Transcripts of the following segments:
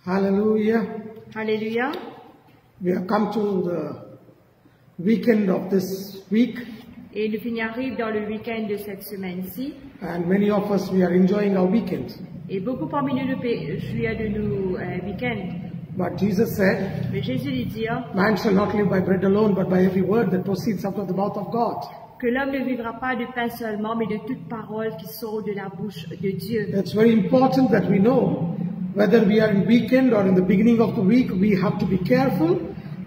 Hallelujah. Alléluia. We have come to the weekend of this week, Et nous arrivons dans le week-end de cette semaine-ci. and many of us, we are enjoying our weekend. Et beaucoup parmi nous, nous jouons de nos week-ends. But Jesus said, Mais Jésus lui dit man shall not live by bread alone, but by every word that proceeds out of the mouth of God. que l'homme ne vivra pas de pain seulement, mais de toute parole qui sort de la bouche de Dieu. It's very important that we know whether we are in weekend or in the beginning of the week, we have to be careful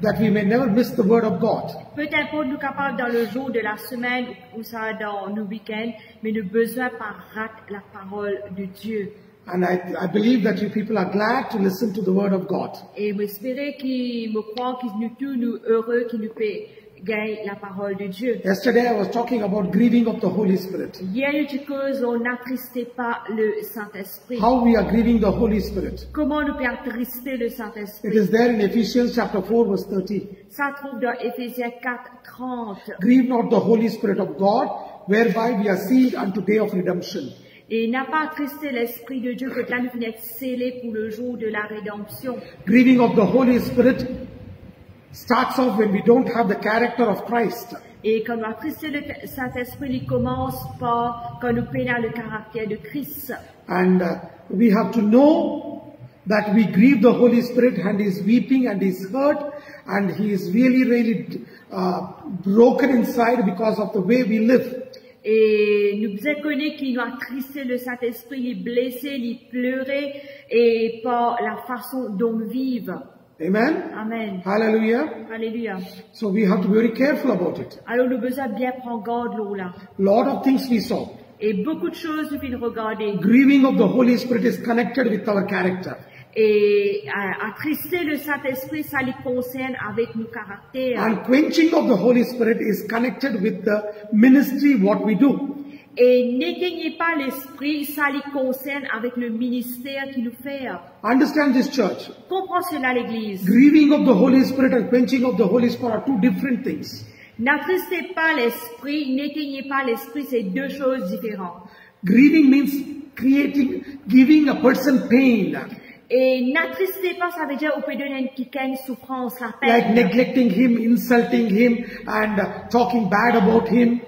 that we may never miss the word of God. Peu importe nous capables dans le jour de la semaine ou ça dans nos week-ends, mais nous besoin pas rater la parole de Dieu. And I believe that you people are glad to listen to the word of God. Et m'espérer qui me croient qu'ils nous tous nous heureux qui nous peut gagner la parole de Dieu. Yesterday I was talking about grieving of the Holy Spirit. Hier, nous cause on n'attristait pas le Saint-Esprit. How we are grieving the Holy Spirit. Comment nous peut attrister le It Saint-Esprit? is there in Ephesians chapter 4 verse 30. Ça trouve dans Éphésiens 4, 30. Grieve not the Holy Spirit of God, whereby we are sealed unto day of redemption. Et n'a pas attristé l'Esprit de Dieu que là nous venons être scellés pour le jour de la rédemption. Grieving of the Holy Spirit starts off when we don't have the character of Christ. Et quand nous attristé le Saint-Esprit, il commence par quand nous prenons le caractère de Christ. And we have to know that we grieve the Holy Spirit, and He is weeping and He is hurt and He is really broken inside because of the way we live. Et nous devons connaître qu'il nous a attristé le Saint-Esprit, il est blessé, il pleurait, et par la façon dont nous vivons. Amen. Amen. Hallelujah. Alléluia. So we have to be very careful about it. Alors nous devons bien prendre garde là. Lot of things we saw. Et beaucoup de choses nous finissons regarder. Grieving of the Holy Spirit is connected with our character. Et attrister le Saint-Esprit, ça les concerne avec nos caractères. And quenching of the Holy Spirit is connected with the ministry, what we do. Et n'éteignez pas l'Esprit, ça les concerne avec le ministère qu'il nous fait. Understand this, church. Comprends cela, l'Église. Grieving of the Holy Spirit and quenching of the Holy Spirit are two different things. N'attristez pas l'Esprit, n'éteignez pas l'Esprit, c'est deux choses différentes. Grieving means giving a person pain. Et n'attristez pas, ça veut dire au peut donner quelqu'un souffrance, la peine. Like neglecting him, insulting him, and talking bad about him.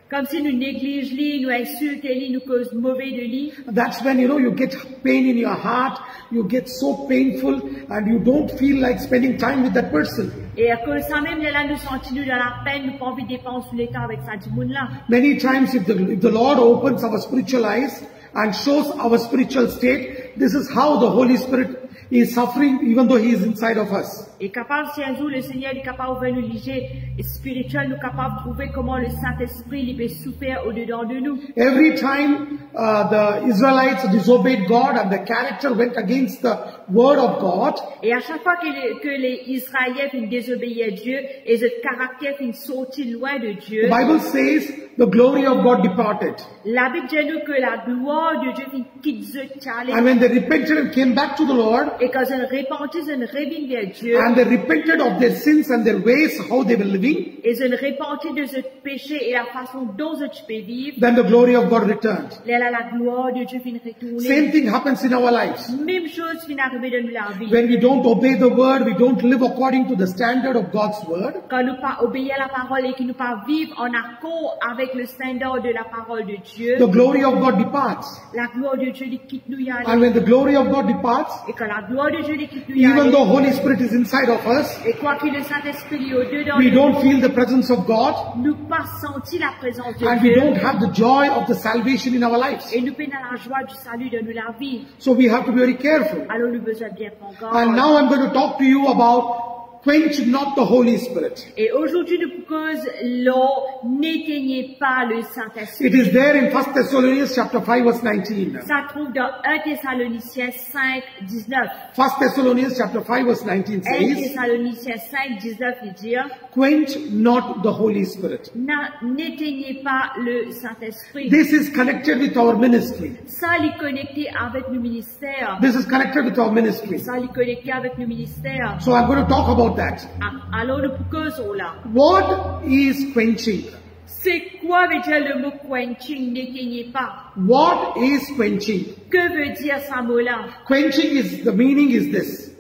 Comme si nous négligeons lui, nous insultons lui, nous causons mauvais de lui. That's when, you get pain in your heart, you get so painful, and you don't feel like spending time with that person. Et à cause de ça même, là, nous sentons dans la peine, nous pas envie de dépenser le temps avec ça du monde là. Many times, if the Lord opens our spiritual eyes and shows our spiritual state, this is how the Holy Spirit is suffering, even though He is inside of us. Et capable, si un jour le Seigneur est capable de nous liger spirituel, nous capable de trouver comment le Saint-Esprit il peut souffrir au-dedans de nous. Every time the Israelites disobeyed God and the character went against the word of God, Et à chaque fois que les Israéliens viennent désobéir à Dieu, et ce caractère vient sortir loin de Dieu, the Bible says the glory of God departed. la Bible dit nous que la gloire de Dieu vient quitter ce And when they repented and came back to the Lord, et quand ils repentissent, ils reviennent vers Dieu, and they repented of their sins and their ways, how they were living, et ils repentissent de ce péché et la façon dont ils peuvent vivre, then the glory of God returned. là, la gloire de Dieu vient retourner. Same thing happens in our lives. Même chose vient arriver dans la vie. When we don't obey the word, we don't live according to the standard of God's word, Quand nous pas obéir à la parole et que nous pas vivre en accord avec le standard de la parole de Dieu, the glory of God departs. la gloire de Dieu lui quitte nous y aller. And when the glory of God departs, Et quand la gloire de Dieu lui quitte nous y even aller, though Holy Spirit is inside of us, et quoi qu'il le Saint-Esprit est au-dedans we de nous, don't feel the presence of God, nous pas senti la présence de and we Dieu, don't have the joy of the salvation in our lives. et nous peinons la joie du salut de nous la vie. So we have to be very careful. Alors nous besoin bien prendre And garde. now I'm going to talk to you about quench not the Holy Spirit. Et aujourd'hui, nous cause l'eau, n'éteignez pas le Saint-Esprit. It is there in 1 Thessalonians chapter 5 verse 19. Ça trouve dans 1 Thessaloniciens 5, 19. 1 Thessalonians chapter 5 verse 19 1 says, Thessaloniciens 5, 19, il dit, quench not the Holy Spirit. n'éteignez pas le Saint-Esprit. This is connected with our ministry. Ça, il est connecté avec le ministère. This is connected with our ministry. Ça, il est connecté avec le ministère. So I'm going to talk about that. Alors, nous causons là. What is quenching? C'est Quoi veut dire le mot quenching, n'éteignez pas? What is quenching? Que veut dire ce mot-là? Quenching is, the meaning is this.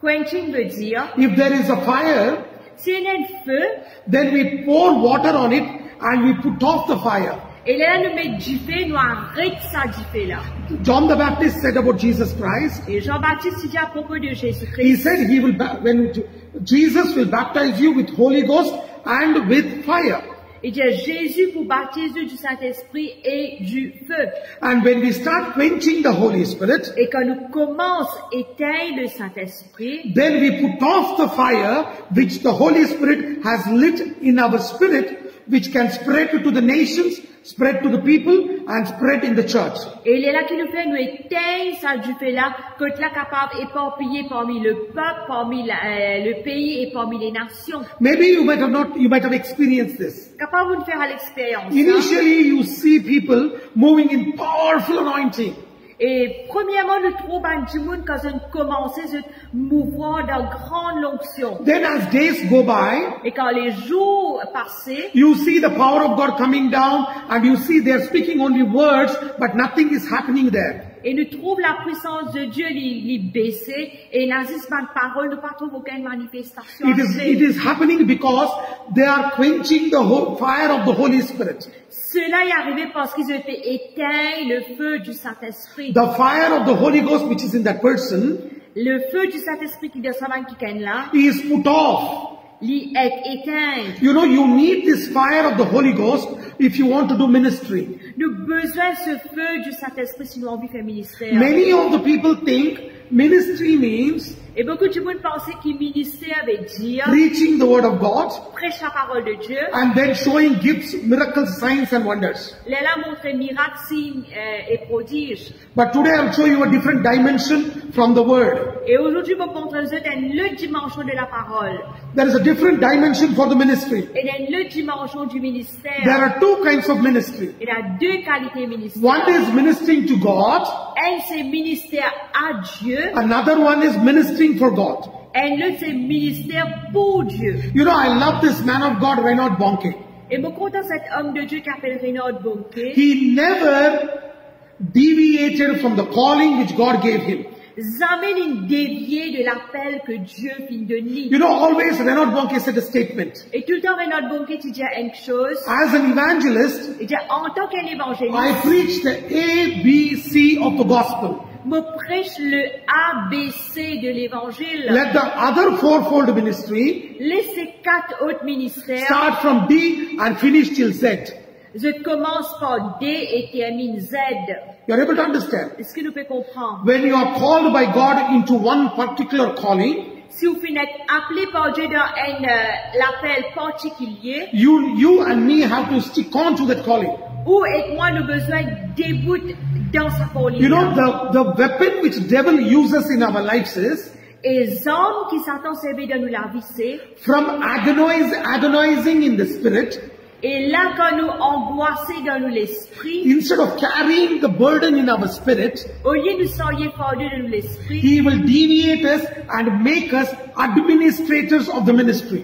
Quenching veut dire, If there is a fire, s'il y a un feu, then we pour water on it and we put off the fire. et là, nous mettons du feu, nous arrêtons ça du feu là. John the Baptist said about Jesus Christ, Et Jean-Baptiste dit à propos de he Jésus-Christ, said he will, when Jesus will baptize you with Holy Ghost and with fire. il dit Jésus vous baptise du Saint-Esprit et du feu. And when we start quenching the Holy Spirit, Et quand nous commençons à éteindre le Saint-Esprit, then we put off the fire which the Holy Spirit has lit in our spirit, which can spread to the nations, spread to the people, and spread in the church. et il est là qui nous fait nous éteindre ça du feu là, que tu es capable d'éparpiller parmi le peuple, parmi le pays et parmi les nations. Maybe you might have experienced this. Capable de nous faire à l'expérience. Hein? Initially, you see people moving in powerful anointing. Et premièrement, nous trouvons du monde quand on commence à se mouvoir dans grande onction. Then as days go by, Et quand les jours passaient, you see the power of God coming down and you see they're speaking only words, but nothing is happening there. et nous trouvons la puissance de Dieu les baisser, et dans cette parole, nous ne trouvons aucune manifestation. It is happening because they are quenching the fire of the Holy Spirit. Cela est arrivé parce qu'ils ont fait éteindre le feu du Saint-Esprit. The fire of the Holy Ghost which is in that person Le feu du Saint-Esprit qui descend dans quelqu'un là, is put off. il est éteint. You know, you need this fire of the Holy Ghost if you want to do ministry. Nous avons besoin de ce feu du Saint-Esprit si nous avons envie de faire ministère. Many of the people think ministry means Et beaucoup de monde pensaient que ministère veut dire preaching the word of God prêcher la parole de Dieu, and then showing gifts, miracles, signs and wonders. les là montrer miracles, signes et prodiges. But today I'll show you a different dimension from the word. Et aujourd'hui, je vais vous montrer le dimension de la parole. There is a different dimension for the ministry. Et dans le dimension du ministère, There are two kinds of ministry. il y a deux qualités ministère. One is ministering to God, Un, c'est ministère à Dieu, another one is ministering for God. et l'autre, c'est ministère pour Dieu. You know, I love this man of God, Reinhard Bonnke. Et je suis content de cet homme de Dieu qui s'appelle Reinhard Bonnke. He never deviated from the calling which God gave him. Jamais il dévié de l'appel que Dieu vient de lui. You know, always Reinhard Bonnke said a statement. Et tout le temps, Reinhard Bonnke dit une chose. As an evangelist, Il dit, en tant qu'un évangéliste, I preach the ABC of the gospel. je prêche le ABC de l'évangile. Let the other fourfold ministry Laissez quatre autres ministères. start from D and finish till Z. Je commence par D et termine Z. You are able to understand? Est-ce que nous pouvons comprendre? When you are called by God into one particular calling, Si vous finissez appelé par Dieu dans un l'appel particulier, you and me have to stick on to that calling. où et moi nous besoin debout dans sa calling. You know, the weapon which devil uses in our lives is Et les hommes qui Satan servait dans nous la vie, c'est, from agonizing in the spirit, et là quand nous angoissés dans nous l'esprit, instead of carrying the burden in our spirit, au lieu de nous soyez fardés dans nous l'esprit, he will deviate us and make us administrators of the ministry.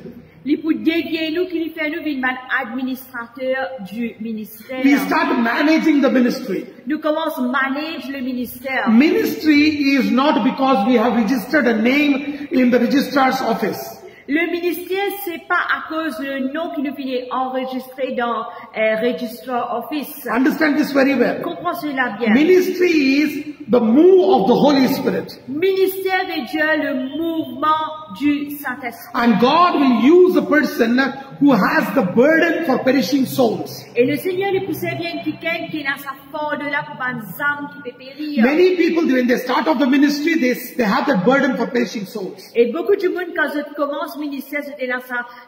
il peut dédier nous, qui nous fait nous une administrateur du ministère. We start managing the ministry. Nous commençons à manager le ministère. Ministry is not because we have registered a name in the registrar's office. Le ministère, c'est pas à cause du nom qui nous finit enregistré dans Register Office. Understand this very well. Comprends cela bien. Ministry is the move of the Holy Spirit. Ministère de Dieu, le mouvement du Saint-Esprit. And God will use a person who has the burden for perishing souls. Et le Seigneur lui pousse bien quelqu'un qui est dans sa force de là pour une âme qui peut périr. Many people, when they start off the ministry, they have that burden for perishing souls. Et beaucoup de monde, quand je commence le ministère, c'était dans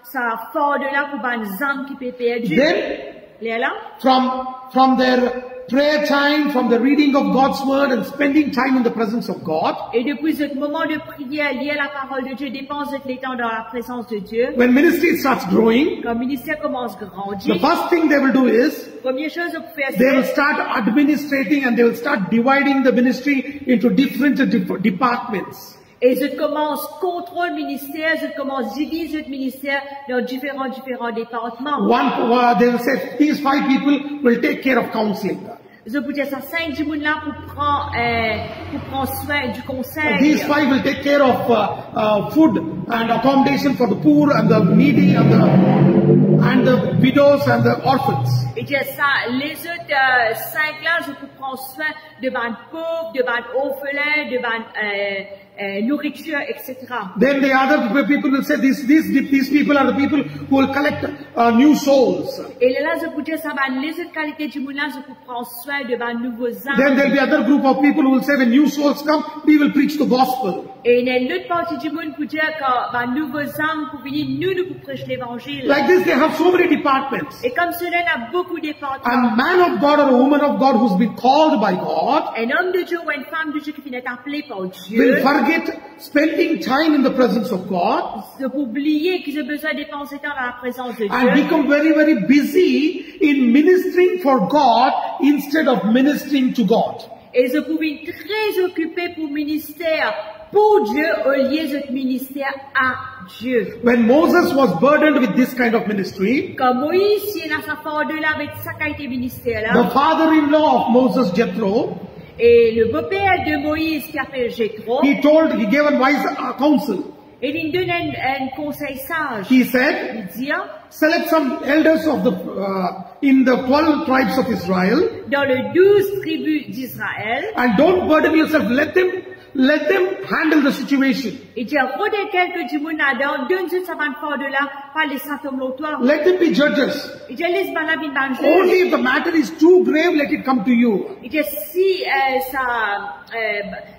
sa force de là pour une âme qui peut perdre. Then, from their prayer time, from the reading of God's word and spending time in the presence of God, et depuis ce moment de prière, lire la parole de Dieu, dépense de temps dans la présence de Dieu. when ministry starts growing, Quand le ministère commence à grandir, the first thing they will do is, première chose que vous faites, they will c'est start administrating and they will start dividing the ministry into different departments. Et je commence contrôle ministère, je commence dirige le ministère dans différents départements. They will say, these 5 people will take care of counseling. Je peux dire ça 5 gens là pour prendre soin du conseil. These 5 will take care of food and accommodation for the poor and the needy and the widows and the orphans. Et dire ça, les autres 5 là, je peux prendre soin de ban pauvres, de ban orphelins, de ban nourriture, etc. Then the other people will say, these people are the people who will collect new souls. Et là, je peux dire ça, les autres qualités du monde là, je peux prendre soin de ban nouveaux âmes. Then there will be other group of people who will say, when new souls come, we will preach the gospel. Et il y a une autre partie du monde pour dire que ban nouveaux âmes pour venir nous pour prêcher l'évangile. Like this, they have so many departments. Et comme cela, il y a beaucoup de départements. A man of God or a woman of God who's been called by God Un homme de Dieu ou une femme de Dieu qui finit appelé par will Dieu. forget spending time in the presence of God De pour oublier qu'ils ont besoin de dépenser temps dans la présence de and Dieu. become very, very busy in ministering for God instead of ministering to God. Et je pouvais être très occupé pour ministère pour Dieu au lieu de ministère à Dieu. When Moses was burdened with this kind of ministry, Comme Moïse, il a sa fardeau-là avec sa qualité ministère the là. father-in-law of Moses, Jethro, Et le beau-père de Moïse qui s'appelle Jéthro, he gave a wise counsel. et il donne un conseil sage. He said, Il dit, select some elders of in the 12 tribes of Israel dans les 12 tribus d'Israël, and don't burden yourself. Let them handle the situation. il dit, rodez quelques du monde là-dedans, donne-nous sa bande fardeau-là, pas les symptômes l'autoire. Let them be judges. Il dit, laisse la vie d'un juge. Only if the matter is too grave, let it come to you. Il dit, si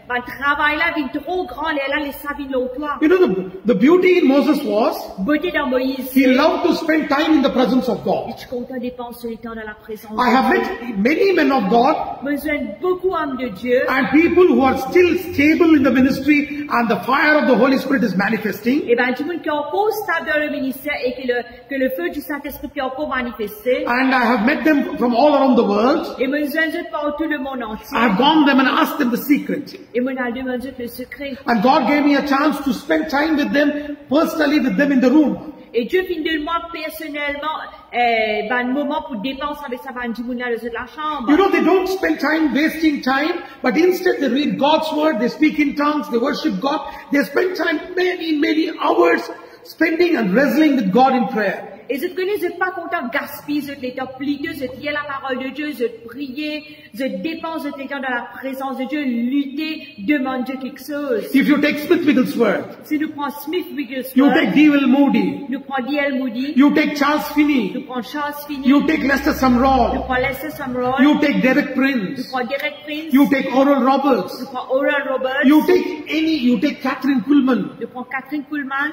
le travail là vient trop grand, là, les ça vient l'autoire. You know, the beauty in Moses was, Beauté dans Moïse, he loved to spend time in the presence of God. je suis content de dépenser le temps dans la présence I have de met many men of God Dieu. Besoin de beaucoup d'hommes de Dieu. and people who are still stable in the ministry and the fire of the Holy Spirit is manifesting. Et ben, du monde qui est encore stable dans le ministère et que le feu du Saint-Esprit est encore manifesté. And I have met them from all around the world. Et besoin de partout le monde entier. I have gone them and asked them the secret. Et mon a demandé le secret. And God gave me a chance to spend time with them, personally with them in the room. Et Dieu finit de moi personnellement, un moment pour dépenser avec sa bande du monde dans la chambre. You know, they don't spend time wasting time, but instead they read God's word, they speak in tongues, they worship God. They spend time many hours spending and wrestling with God in prayer. Et je connais, je suis pas content de gaspiller, je l'état plutôt, je lire la parole de Dieu, je prier, je dépense de l'état dans la présence de Dieu, lutter, demander quelque chose. If you take Smith Wigglesworth, Si nous prenons Smith you Wigglesworth, take D.L. Moody, nous prenons D.L. Moody, you take Charles nous Finney, prenons Charles Finney, you take Lester nous Sumrall, prenons Lester Sumrall, you take Derek nous Prince, prenons Derek Prince, you take Oral Roberts, nous prenons Oral Roberts, you take Catherine Kuhlman. nous prenons Catherine Kuhlman.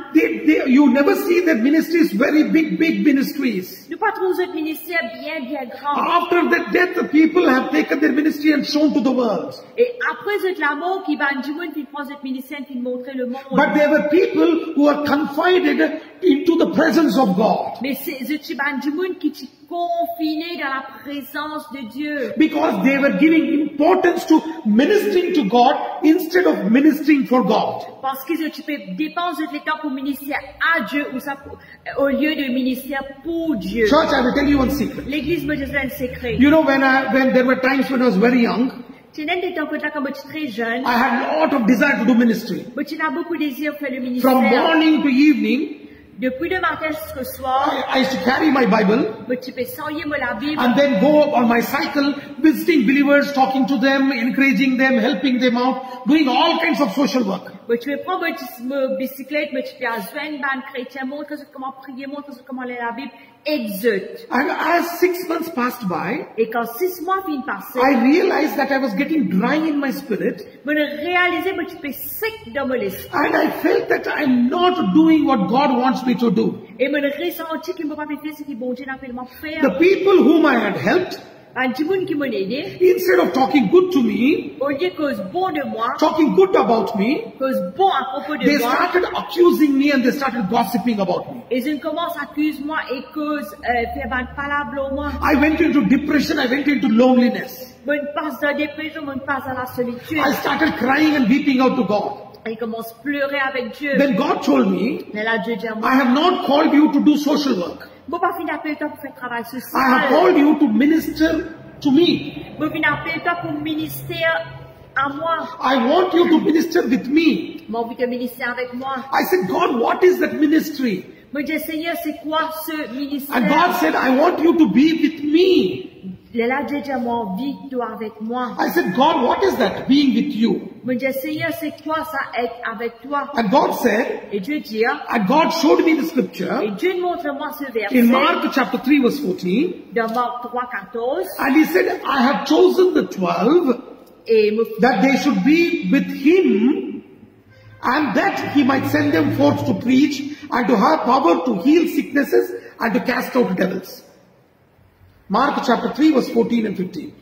You never see their ministries, very big ministries. Nous pas trop autres ministères bien grands. After the death, the people have taken their ministry and shown to the world. Et après cette la mort qui va du monde qui prend cette ministère qui montrer le monde. But there were people who are confided into the presence of God. Mais c'est du monde qui est confiné dans la présence de Dieu. Because they were giving importance to ministering to God instead of ministering for God. Parce qu'ils dépensent de temps pour ministère à Dieu ou ça au lieu de ministère pour Dieu. Church, I will tell you one secret. L'église me dit un secret. You know, when there were times when I was very young, Tu n'as des temps que là quand tu es très jeune. I had a lot of desire to do ministry. Mais tu n'as beaucoup de désir de faire le ministère. From morning to evening, Depuis le matin jusqu'au soir. I used to carry my Bible Mais tu peux s'envoyer la Bible. and then go on my cycle, visiting believers, talking to them, encouraging them, helping them out, doing all kinds of social work. Mais tu peux prendre ma bicyclette, mais tu peux joindre un chrétien, montre comment prier, montre comment lire la Bible, exhorte. And as 6 months passed by, Et quand 6 mois viennent passer, I realized that I was getting dry in my spirit, je réalisais que tu peux sec dans mon esprit. and I felt that I'm not doing what God wants me to do. Et je ressenti qu'il ne peut pas faire ce que bon Dieu n'a fait de faire. The people whom I had helped, Un petit monde qui m'a aidé, instead of talking good to me, au lieu cause bon de moi, talking good about me, cause bon à propos they de moi, started accusing me and they started gossiping about me. et je commence à accuser moi et cause faire une parole moi. I went into depression, I went into loneliness. Je passe dans la dépression, je passe dans la solitude. I started crying and weeping out to God. Il commence à pleurer avec Dieu. Then God told me, Et là, Dieu dit à moi, I have not called you to do social work. bon, pas fin appel toi pour faire travail I have social. called you to minister to me. Bon, fin appel toi pour ministère à moi. I want you to minister with me. Moi, envie de ministère avec moi. I said, God, what is that ministry? Moi, j'ai dit, Seigneur, c'est quoi ce ministère? And God said, I want you to be with me. Et là, Dieu dit à moi, vis toi avec moi. I said, God, what is that, being with you? Moi, j'ai dit, Seigneur, c'est quoi ça, être avec toi? And God said, Et Dieu dit, and God showed me the scripture et Dieu montre-moi ce in verset Mark chapter 3 verse 14. de Marc 3, 14. And he said, I have chosen the 12 Et me that they should be with him and that he might send them forth to preach and to have power to heal sicknesses and to cast out devils. Mark chapter 3 verse 14 and 15.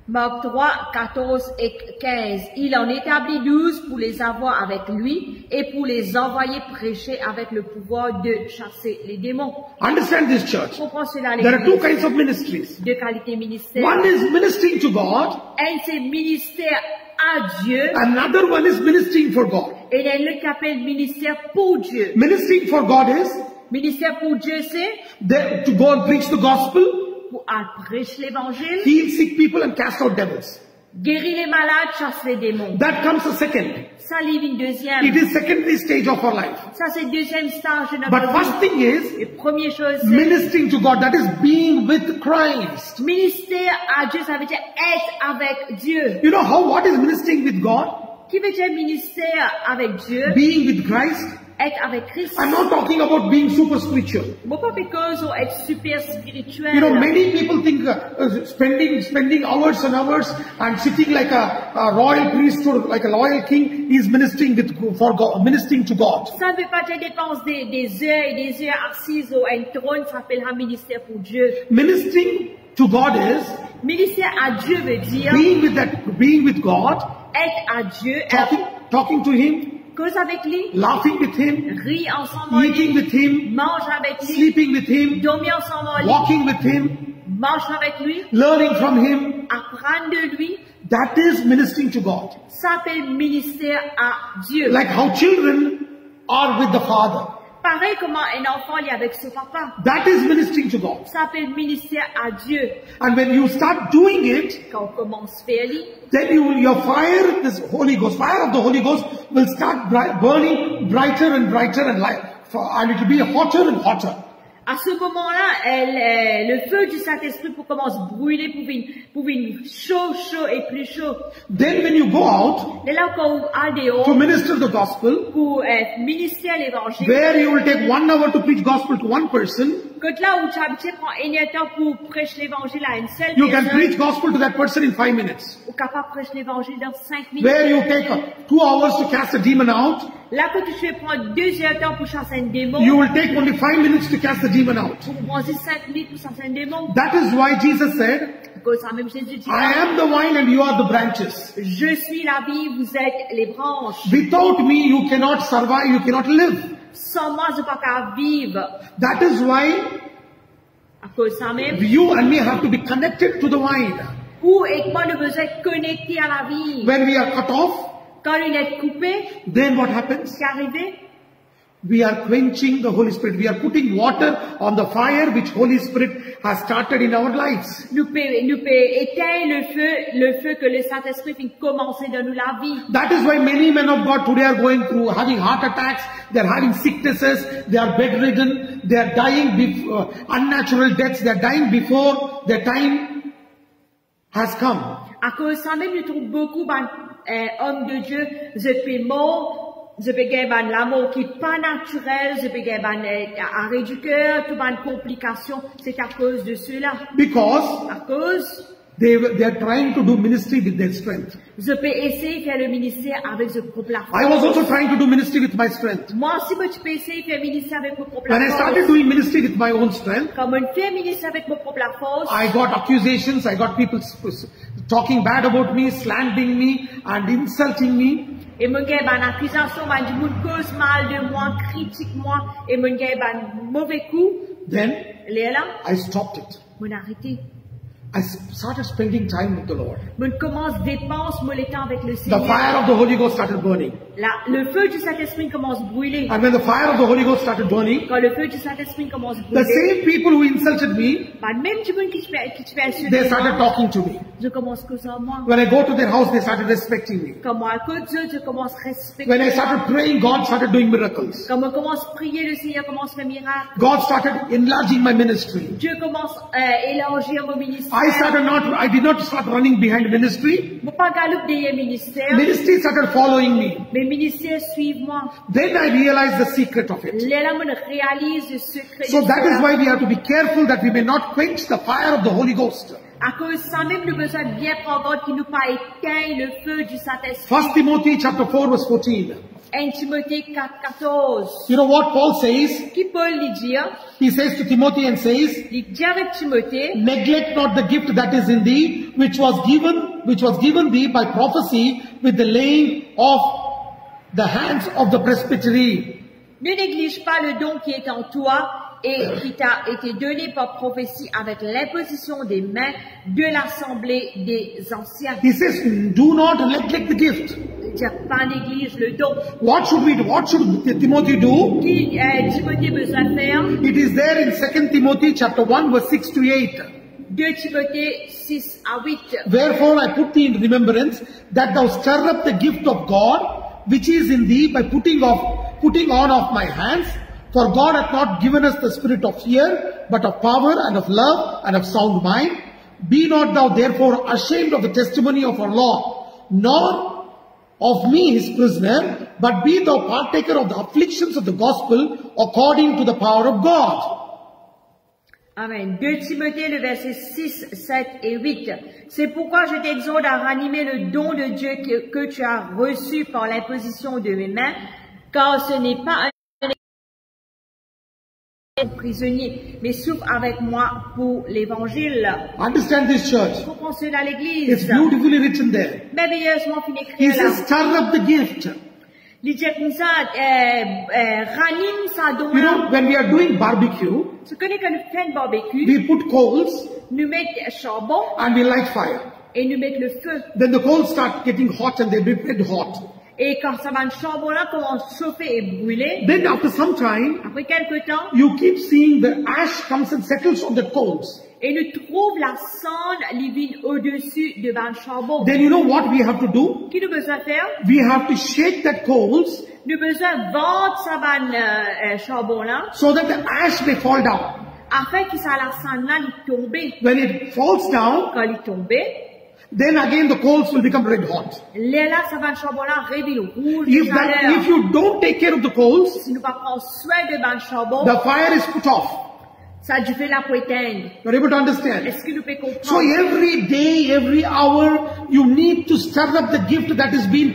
Marc 3, 14 et 15. Il en établit 12 pour les avoir avec lui et pour les envoyer prêcher avec le pouvoir de chasser les démons. Understand this, church. Comprends cela, There are two l'église. kinds of ministries. Deux qualités ministère. One is ministering to God, Un, c'est ministère à Dieu. another one is ministering for God. Et il y a l'autre qui appelle ministère pour Dieu. Ministering for God is Ministère pour Dieu, c'est to go and preach the gospel, pour prêcher l'évangile, heal sick people and cast out devils. guérir les malades, chasser les démons. That comes the second. Ça livre une deuxième. It is secondary stage of our life. Ça, c'est le deuxième stage de But notre first vie. thing is Et première chose, c'est ministering to God, that is being with Christ. ministère à Dieu, ça veut dire être avec Dieu. You know what is ministering with God? Qui veut dire ministère avec Dieu? Being with Christ. Être avec Christ. I'm not talking about being super spiritual. Bon, pas because on être super spirituel. You know, many people think spending hours and hours and sitting like a royal priest or like a loyal king is ministering for God, ministering to God. Ça ne veut pas dire dépense des heures et des heures assises au un trône, ça s'appellera ministère pour Dieu. Ministering to God is Ministère à Dieu veut dire being with God, être à Dieu, talking to Him, cause avec lui, laughing with Him, rire ensemble avec eating lui, with Him, manger avec lui, sleeping with Him, dormir ensemble avec lui, walking with Him, marcher avec lui, learning from Him. apprendre de lui. That is ministering to God. Ça s'appelle ministère à Dieu. Like how children are with the Father. Pareil comment un enfant est avec son papa. That is ministering to God. Ça s'appelle ministère à Dieu. And when you start doing it, Quand on commence à faire lui, then your fire, this Holy Ghost, fire of the Holy Ghost will start burning brighter and brighter and it will be hotter and hotter. à ce moment-là, le feu du Saint-Esprit pour commencer à brûler, pour venir chaud et plus chaud. Then when you go out Et là, quand on a dehors, to minister the gospel, pour ministère l'évangile, where you will take 1 hour to preach gospel to one person, quand là où tu habites, prends un temps pour prêcher l'évangile à une seule you can personne, preach gospel to that person in 5 minutes. ou capable de prêcher l'évangile dans 5 minutes. Where you take 2 hours to cast a demon out, Là, quand tu fais prendre 2 heures de temps pour chasser un démon, you will take only 5 minutes to cast the demon out. pour prendre 5 minutes pour chasser un démon. That is why Jesus said, Parce que ça même Jésus dit, I am the vine and you are the branches. je suis la vie, vous êtes les branches. Without me, you cannot survive, you cannot live. Sans moi, je ne peux pas vivre. That is why À cause de ça même, you and me have to be connected to the vine. vous et moi, nous besoin être connectés à la vie. When we are cut off, Quand il est coupé, then what happens? ce qui est arrivé, We are quenching the Holy Spirit. We are putting water on the fire which Holy Spirit has started in our lives. nous peut éteindre le feu que le Saint-Esprit fait commencer dans nous la vie. That is why many men of God today are going through having heart attacks, they are having sicknesses, they are bedridden, they are dying unnatural deaths, they are dying before their time has come. À cause de ça même, nous trouvons beaucoup d'hommes de Dieu, je peux mort, je peux gagner l'amour qui n'est pas naturel, je peux gagner arrêt du cœur, tout une complication, c'est à cause de cela. Because À cause, they are trying to do ministry with their strength. je peux essayer de faire le ministère avec ce propre I was also trying to do ministry with my strength. Moi aussi, je peux essayer de faire le ministère avec mon propre When I started doing ministry with my own strength, Comme on fait ministère avec mon propre force, I got accusations, I got people talking bad about me, slandering me and insulting me. et mon gars, une accusation, du monde cause mal de moi, critique moi, et mon gars, un mauvais coup, Then là, I stopped it. mon arrêté. I started spending time with the Lord. Mon commence dépense mon temps avec le The Seigneur. fire of the Holy Ghost started burning. Le feu du Saint-Esprit commence à brûler. And when the fire of the Holy Ghost started burning, Quand le feu du Saint-Esprit commence à the brûler, same people who insulted me, même du monde qui te fait they insulter, started talking to me. je commence que ça moi. When I go to their house, they started respecting me. Quand moi, que Dieu, je commence à respecter. When I started praying, God started doing miracles. Quand on commence à prier, le Seigneur commence à faire miracle. God started enlarging my ministry. Dieu commence à élargir mon ministère. I did not start running behind ministry. Je ne pas galoper derrière ministère. Ministry started following me. Mes ministères suivent moi. Then I realized the secret of it. Là, je réalise le secret. So that is why we have to be careful that we may not quench the fire of the Holy Ghost. À cause de ça même, nous besoin de bien prendre garde qu'il nous pas éteint le feu du Saint-Esprit. 1 Timothy chapter 4 verse 14. 1 Timothée 4:14. You know what Paul says? Qui Paul lui dit? He says to Timothy and says, Il dit avec Timothée, neglect not the gift that is in thee, which was given thee by prophecy with the laying of the hands of the presbytery. ne néglige pas le don qui est en toi et qui t'a été donné par prophétie avec l'imposition des mains de l'assemblée des anciens. He says, do not neglect the gift. C'est-à-dire, pas néglige le don. What should we do? What should Timothy do? Qui Timothée besoin faire? It is there in 2 Timothy chapter 1 verse 6 to 8. 2 Timothée 6 à 8. Wherefore I put thee in remembrance that thou stir up the gift of God which is in thee by putting on of my hands. For God hath not given us the spirit of fear, but of power and of love and of sound mind. Be not thou therefore ashamed of the testimony of our Lord, nor of me his prisoner, but be thou partaker of the afflictions of the gospel according to the power of God. Amen. 2 Timothée, le verset 6, 7 et 8. C'est pourquoi je t'exhorte à ranimer le don de Dieu que tu as reçu par l'imposition de mes mains, car ce n'est pas un prisonnier, mais souffre avec moi pour l'évangile. Understand this church. Comprends cela à It's l'église. beautifully written there. Merveilleusement fin écrit He là. says, stir up the gift. Il dit comme ça, ranime sa don You là. know, when we are doing barbecue, Ce que nous faisons un barbecue, we put coals nous mettons charbon and we light fire. et nous mettons le feu. Then the coals start getting hot and they get red hot. Et quand ça va, le charbon là commence à chauffer et brûler. Then after some time, Après quelques temps, you keep seeing the ash comes and settles on the coals. et nous trouvons la cendre livide au-dessus de le charbon. Then you know what we have to do? Qu'est-ce que nous besoin faire? We have to shake that coals Nous besoin vendre ça charbon là, so that the ash may fall down. afin que ça la cendre là il tombe. When it falls down, Quand il tombe, then again the coals will become red hot. là ça va charbon là révèle rouge de If chaleur. you don't take care of the coals, Si nous pas prendre soin de le charbon, the fire is put off. ça du fait la pour éteindre. You're able to understand? Est-ce que nous pouvons So comprendre? every day, every hour, you need to stir up the gift that has been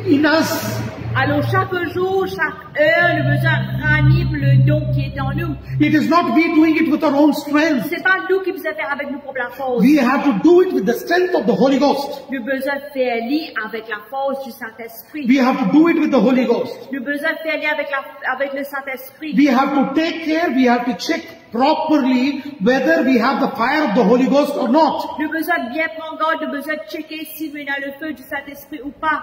in us. Alors chaque jour, chaque heure, nous besoin ranimer le don qui est en nous. It is not we doing it with our own strength. C'est pas nous qui besoin faire avec nos propres forces. We have to do it with the strength of the Holy Ghost. Nous besoin faire lien avec la force du Saint-Esprit. We have to do it with the Holy Ghost. Nous besoin faire lien avec le Saint-Esprit. We have to take care, we have to check properly whether we have the fire of the Holy Ghost or not. Nous besoin bien prendre garde, nous besoin checker si nous avons le feu du Saint-Esprit ou pas.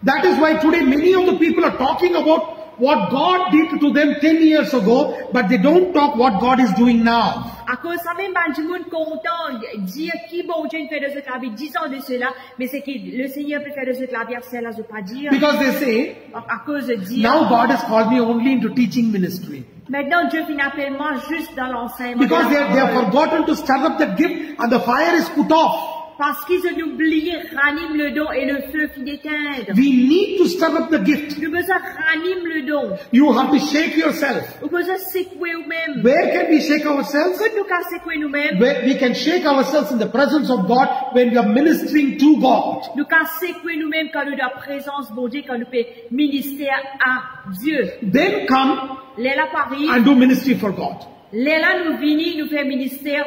That is why today many of the people are talking about what God did to them 10 years ago, but they don't talk what God is doing now. À cause ça même, du monde content, dire qui bon Dieu fait de ce clavier, 10 ans de cela, mais c'est que le Seigneur peut faire de ce clavier, cela je veux pas dire. Because they say, À cause de dire, now God has called me only into teaching ministry. maintenant Dieu finit appellement juste dans l'enseignement. Because they have forgotten to stir up that gift and the fire is put off. Parce qu'ils ont oublié, ranime le don et le feu finit d'éteindre. We need to stir up the gift. Nous besoin ranime le don. You have to shake yourself. Nous besoin secouer nous-mêmes. Where can we shake ourselves? Que nous qu'à secouer nous-mêmes. Where we can shake ourselves in the presence of God when we are ministering to God. Nous qu'à secouer nous-mêmes quand nous avons la présence de Dieu, quand nous faisons ministère à Dieu. Then come Là Paris, and do ministry for God. là nous venons, nous faisons ministère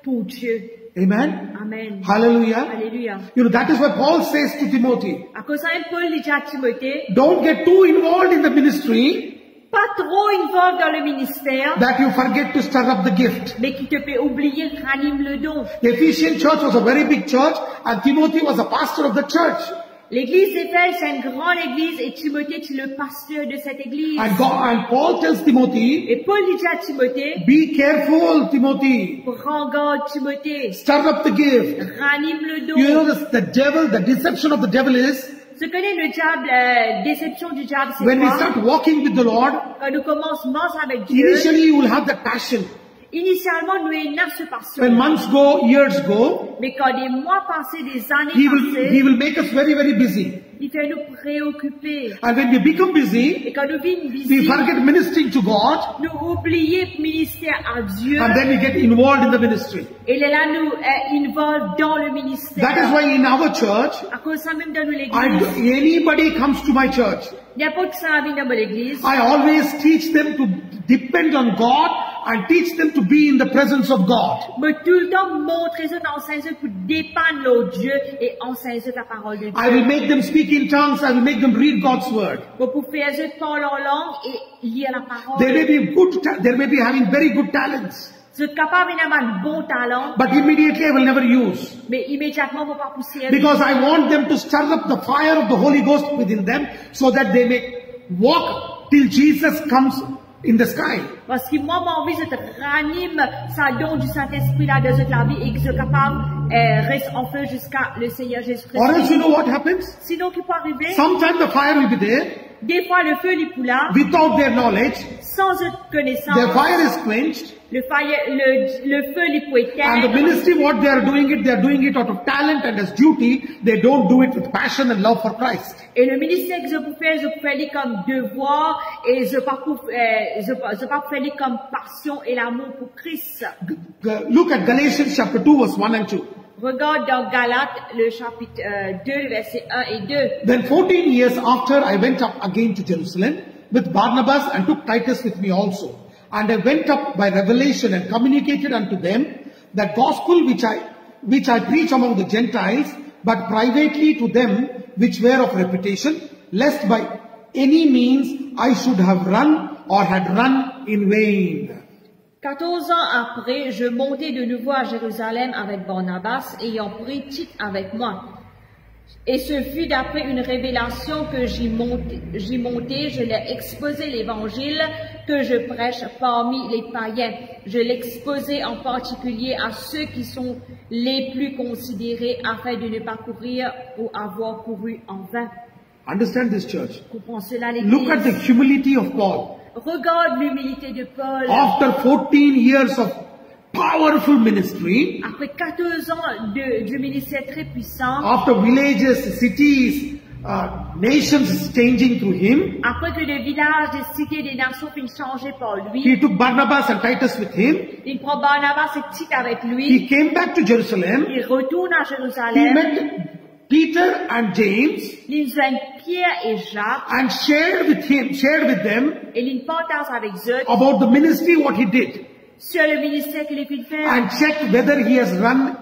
pour Dieu. Amen. Amen. Hallelujah. Alléluia. You know, that is what Paul says to Timothy. À cause de ça, Paul dit à Timothée, Don't get too involved in the ministry. pas trop involved dans le ministère, that you forget to stir up the gift. mais qui te fait oublier, ranime le don. The Ephesian church was a very big church and Timothy was a pastor of the church. L'église d'Éphèse, c'est une grande église et Timothée est le pasteur de cette église. And Paul tells Timothy, Et Paul dit à Timothée, be careful, Timothy. prends garde Timothée, Stir up the gift. ranime le don. You know the deception of the devil is, Ce que connaît le diable, déception du diable, c'est when we quoi? start walking with the Lord, Quand nous commençons avec Dieu, initially you will have that passion. initialement nous avons ce When passion. months go, years go, Mais quand des mois passés, des années he passées, will make us very, very busy. il fait nous préoccuper. And when we become busy, Et quand nous vîmes we visiter, forget ministering to God, nous oublions ministère à Dieu. and then we get involved in the ministry. Et là, nous involvons dans le ministère. That is why in our church, À cause ça même dans l'église, anybody comes to my church, n'importe qui s'en vient dans l'église, I always teach them to depend on God and teach them to be in the presence of God. mais tout le temps montrer ça, enseigner ça pour dépendre de Dieu et enseigner ça la parole de Dieu. I will make them speak in tongues. I will make them read God's word. Pour faire ça parler en langue et lire la parole. They may be good. They may be having very good talents, Vous êtes capable d'avoir un bon talent, but immediately I will never use, mais immédiatement vous ne pas pousser. because I want them to stir up the fire of the Holy Ghost within them, so that they may walk till Jesus comes in the sky. Parce que moi, mon envie, c'est de ranime sa don du Saint-Esprit là dans la vie et que je capable reste en feu jusqu'à le Seigneur Jésus-Christ. Or else, you know what happens? Sinon, qui peut arriver? Sometimes the fire will be there Des fois, le feu est là, without their knowledge. sans connaissance. Their fire is quenched, Le feu est pour and the éteindre. ministry, what they are doing it out of talent and as duty. They don't do it with passion and love for Christ. Et le ministère que je peux faire comme devoir et je pas faire comme passion et l'amour pour Christ. Look at Galatians chapter 2 verse 1 and 2. Regarde dans Galates, le chapitre 2, versets 1 et 2. Then 14 years after I went up again to Jerusalem with Barnabas and took Titus with me also. And I went up by revelation and communicated unto them that gospel which I preach among the Gentiles, but privately to them which were of reputation, lest by any means I should have run or had run in vain. 14 ans après, je montai de nouveau à Jérusalem avec Barnabas, ayant pris Tite avec moi. Et ce fut d'après une révélation que j'y montai, je l'ai exposé l'évangile que je prêche parmi les païens. Je l'exposai en particulier à ceux qui sont les plus considérés afin de ne pas courir ou avoir couru en vain. Understand this, church. Comprends cela, Look at the l'Église. humility of Paul. Regarde l'humilité de Paul. After 14 years of powerful ministry, Après 14 ans du ministère très puissant, after villages, cities, nations changing through him, après que les villages, des cités, des nations finissent changés par lui, he took Barnabas and Titus with him. il prend Barnabas et Tite avec He lui, came back to Jerusalem. il retourne à He Jérusalem, met Peter and James il joint Pierre et Jacques, and shared with them et il partage avec eux about the ministry, what he did, sur le ministère qu'il a pu faire, and checked whether he has run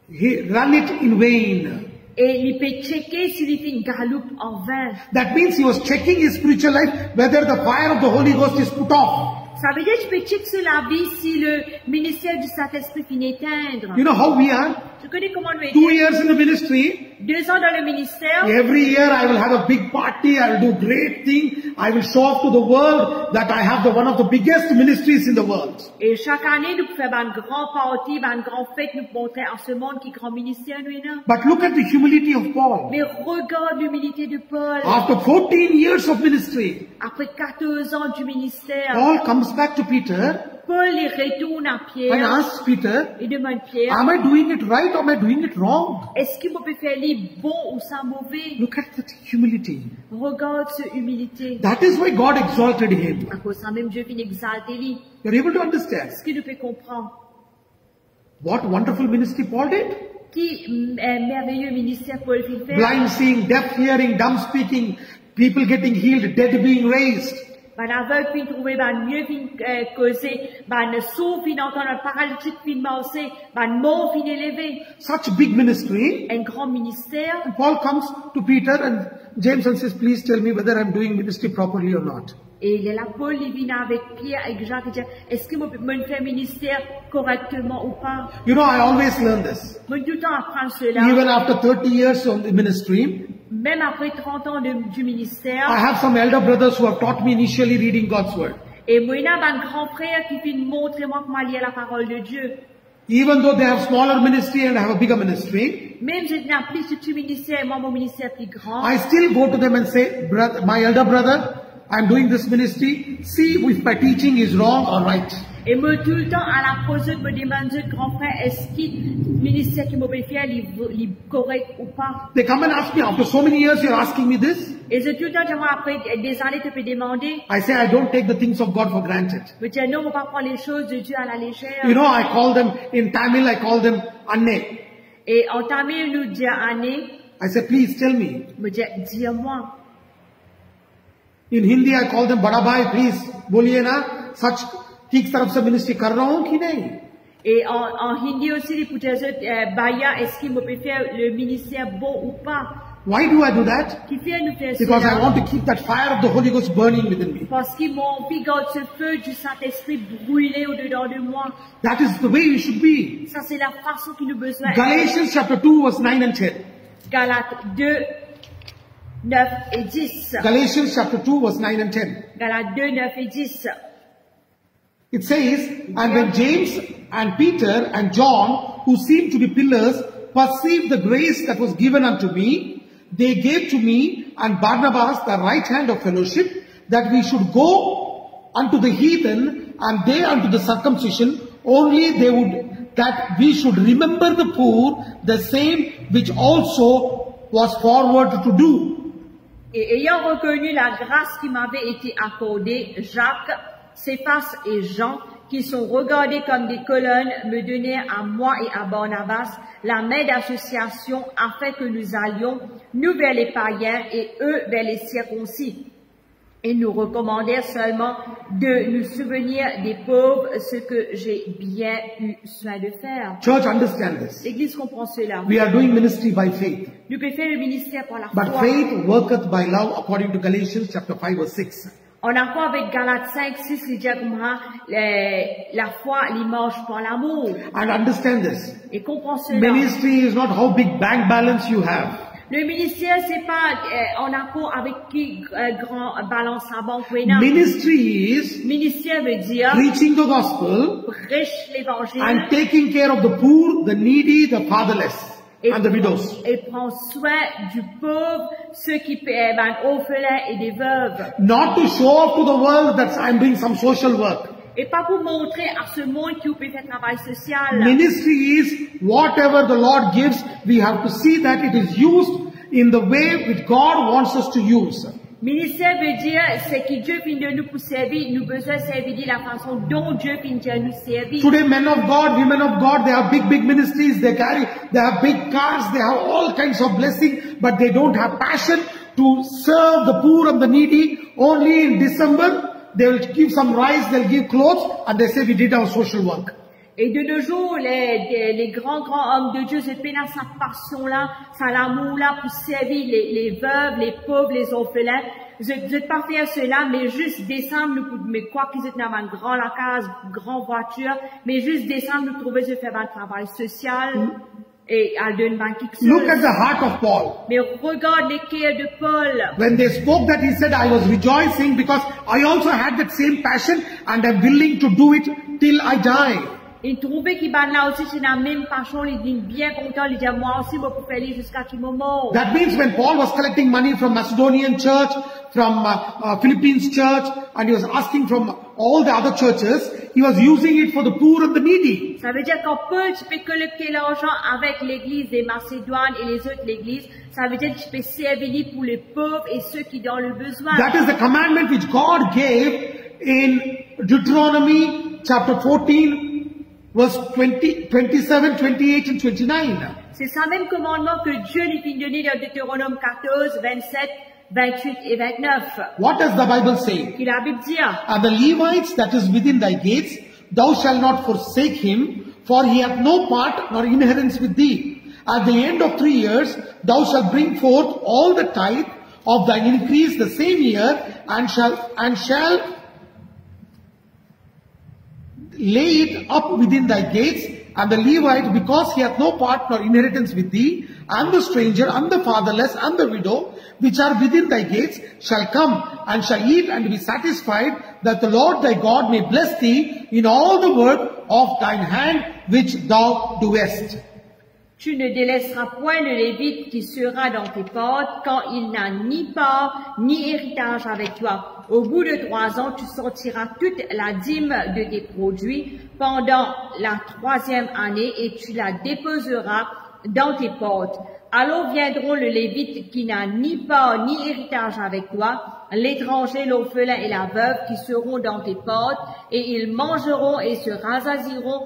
it in vain. et il peut checker s'il fait une galoupe en vain. That means he was checking his spiritual life, whether the fire of the Holy Ghost is put off. Ça veut dire que tu peux checker sur la vie si le ministère du Saint-Esprit finit éteindre. You know how we are? Tu connais comment nous 2 étions? years in the ministry, 2 ans dans le ministère, every year I will have a big party, I will do great thing, I will show off to the world that I have one of the biggest ministries in the world. et chaque année, nous faisons une grande party, une grande fête, nous montrons à ce monde qui est grand ministère, nous, là. But look at the humility of Paul. Mais regarde l'humilité de Paul. After 14 years of ministry, Après 14 ans du ministère, Paul comes back to Peter Paul il retourne à and Pierre asks Peter, et demande Pierre, am I doing it right or am I doing it wrong? est-ce qu'il peut faire les bon ou ça mauvais? Look at that humility. Regarde cette humilité. That is why God exalted him. À cause ça même Dieu vient exalter lui. You're able to understand Est-ce qu'il nous peut comprendre? what wonderful ministry Paul did? Qui merveilleux ministère Paul fit faire? Blind seeing, deaf hearing, dumb speaking, people getting healed, dead being raised. Ben aveugle fin trouver, ben mieux fin causer, ben sourd fin entendre, un paralytique fin marcher, ben mort fin élevé. Such big ministry. Un grand ministère. Paul comes to Peter and James and says, please tell me whether I'm doing ministry properly or not. Et il est là, Paul, il vient avec Pierre, avec Jacques, il dit, est-ce que moi, je fais ministère correctement ou pas? You know, I always learn this. Moi, tout le temps apprendre cela. Even after 30 years of the ministry, Même après 30 ans du ministère. I have some elder brothers who have taught me initially reading God's word. Et moi, il y a un grand frère qui vient montrer moi comment lire la parole de Dieu. Even though they have smaller ministry and I have a bigger ministry, Même si je n'ai plus de petit ministère, moi, mon ministère plus grand. I still go to them and say, brother, my elder brother, I'm doing this ministry. See if my teaching is wrong or right. Et moi, tout le temps, à la pause, me demande, grand frère, est-ce que le ministère qui m'a fait est correct ou pas? They come and ask me, after so many years, you're asking me this? Et c'est tout le temps, après des années, tu peux demander. I say, I don't take the things of God for granted. Mais tu dis, non, on ne va pas prendre les choses de Dieu à la légère. You know, I call them, in Tamil, I call them Anne. Et en tamil, nous dit année. I say, please tell me. Me dit, dis-moi. In Hindi, I call them Bada Bhai, please. बोलिए ना, सच ठीक तरफ से मिनिस्ट्री कर रहा हूँ कि नहीं? Et en hindi aussi, les poutazot, Baya, est-ce qu'il me peut faire le ministère bon ou pas? Why do I do that? Qui fait nous faire Because I cela? want to keep that fire of the Holy Ghost burning within me. Parce qu'ils m'ont fait garder ce feu du Saint-Esprit brûler au-dedans de moi. That is the way we should be. Ça, c'est la façon qu'il nous besoin. Galatians chapter 2 verse 9 and 10. Galates 2, 9 et 10. Galatians chapter 2 verse 9 and 10. Galates 2, 9 et 10. It says, and when James and Peter and John, who seemed to be pillars, perceived the grace that was given unto me, they gave to me and Barnabas the right hand of fellowship, that we should go unto the heathen and they unto the circumcision, only they would, that we should remember the poor, the same which also was forward to do. Et ayant reconnu la grâce qui m'avait été accordée, Jacques, Céphas et Jean, qui sont regardés comme des colonnes, me donnèrent à moi et à Barnabas la main d'association afin que nous allions, nous vers les païens et eux vers les circoncis. Et nous recommandèrent seulement de nous souvenir des pauvres, ce que j'ai bien eu soin de faire. Church, understand this. L'Église comprend cela. We are doing ministry by faith. Nous pouvons faire le ministère par la But foi. faith worketh by love, according to Galatians chapter 5 verse 6. En accord avec Galates 5, 6, il dit la foi, il marche par l'amour. And understand this. Et comprends cela. Ministry is not how big bank balance you have. Le ministère, c'est pas en accord avec qui grand balance à banque. Ministry is Ministère veut dire preaching the gospel prêche l'évangile and taking care of the poor, the needy, the fatherless, and the widows. et prend soin du pauvre, ceux qui orphelins et des veuves. Not to show off to the world that I'm doing some social work. Et pas pour montrer à ce monde qui peut faire travail social. Ministry is whatever the Lord gives, we have to see that it is used in the way which God wants us to use. Ministère veut dire, c'est que Dieu vient de nous pour servir, nous besoin servir de la façon dont Dieu vient de nous servir. Today, men of God, women of God, they have big ministries, they have big cars, they have all kinds of blessing, but they don't have passion to serve the poor and the needy. Only in December, they will give some rice, they'll give clothes, and they say we did our social work. Et de nos jours, les grands hommes de Dieu, cette peine, sa passion-là, sa l'amour-là pour servir les veuves, les pauvres, les orphelins. Je ne vais pas faire cela, mais juste descendre, mais quoi qu'ils aient dans une grande la case, grande voiture, mais juste descendre, nous trouver de faire un travail social. Et à donner quelque chose. Look at the heart of Paul. Mais regarde les cœurs de Paul. When they spoke that, he said, I was rejoicing because I also had that same passion and I'm willing to do it till I die. Il trouvait qu'il va là aussi, c'est la même passion, il dit bien content, il dit moi aussi, je peux faire jusqu'à ce moment. That means when Paul was collecting money from Macedonian church, from Philippines church, and he was asking from all the other churches, he was using it for the poor and the needy. Ça veut dire quand Paul, tu peux collecter l'argent avec l'église des Macédoines et les autres l'église, ça veut dire que tu peux servir pour les pauvres et ceux qui ont le besoin. That is the commandment which God gave in Deuteronomy chapter 14, verse 20, 27, 28 and 29. C'est ça même commandement que Dieu lui fit donner dans Deutéronome 14, 27, 28 et 29. What does the Bible say? Qui la Bible dit? And the Levites that is within thy gates, thou shalt not forsake him, for he hath no part nor inheritance with thee. At the end of 3 years, thou shalt bring forth all the tithe of thine increase the same year, and shall lay it up within thy gates. And the Levite, because he hath no part nor inheritance with thee, and the stranger, and the fatherless, and the widow, which are within thy gates, shall come, and shall eat and be satisfied, that the Lord thy God may bless thee in all the work of thine hand which thou doest. Tu ne délaisseras point le Lévite qui sera dans tes portes quand il n'a ni part ni héritage avec toi. Au bout de 3 ans, tu sortiras toute la dîme de tes produits pendant la 3e année et tu la déposeras dans tes portes. Alors viendront le Lévite qui n'a ni part ni héritage avec toi, l'étranger, l'orphelin et la veuve qui seront dans tes portes, et ils mangeront et se rassasieront,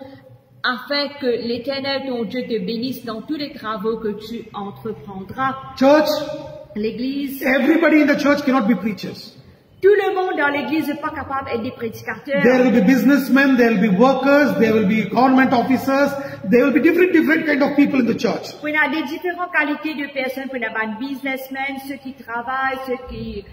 afin que l'Éternel ton Dieu te bénisse dans tous les travaux que tu entreprendras. Church, L'Église, everybody in the church cannot be preachers. tout le monde dans l'Église n'est pas capable d'être des prédicateurs. There will be businessmen, there will be workers, there will be government officers, there will be different kind of people in the church. Il y a des différentes qualités de personnes, il y a des businessmen, ceux qui travaillent, ceux qui...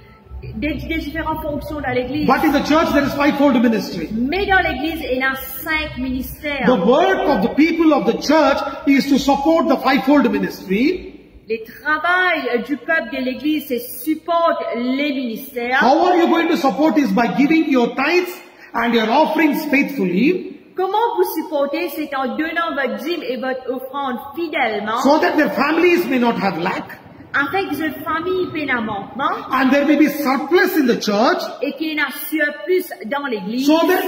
des différentes fonctions dans l'Église. But in the church there is fivefold ministry. Mais dans l'Église, il y a 5 ministères. The work of the people of the church is to support the fivefold ministry. Le travail du peuple de l'Église, c'est supporte les ministères. How are you going to support is by giving your tithes and your offerings faithfully, Comment vous supportez? C'est en donnant votre dîme et votre offrande fidèlement, so that their families may not have lack, afin que votre famille paie un manquement and there may be surplus in the church, et qu'il y ait un surplus dans l'Église. so that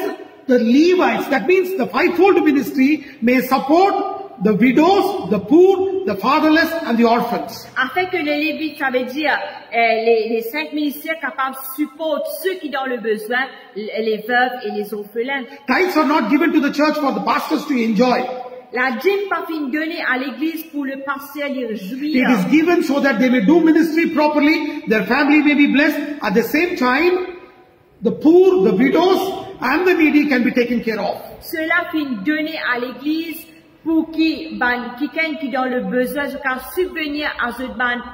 the Levites, that means the fivefold ministry, may support the widows, the poor, the fatherless, and the orphans. Afin que les Lévites, ça veut dire les 5 ministères capables de supporter ceux qui ont le besoin, les veuves et les orphelins. Tithes are not given to the church for the pastors to enjoy. La dîme pas fin donnée à l'Église pour le pasteur y It réjouir. is given so that they may do ministry properly, their family may be blessed. At the same time, the poor, the widows, and the needy can be taken care of. Cela fin donné à l'Église pour qui dans le besoin, jusqu'à subvenir à ce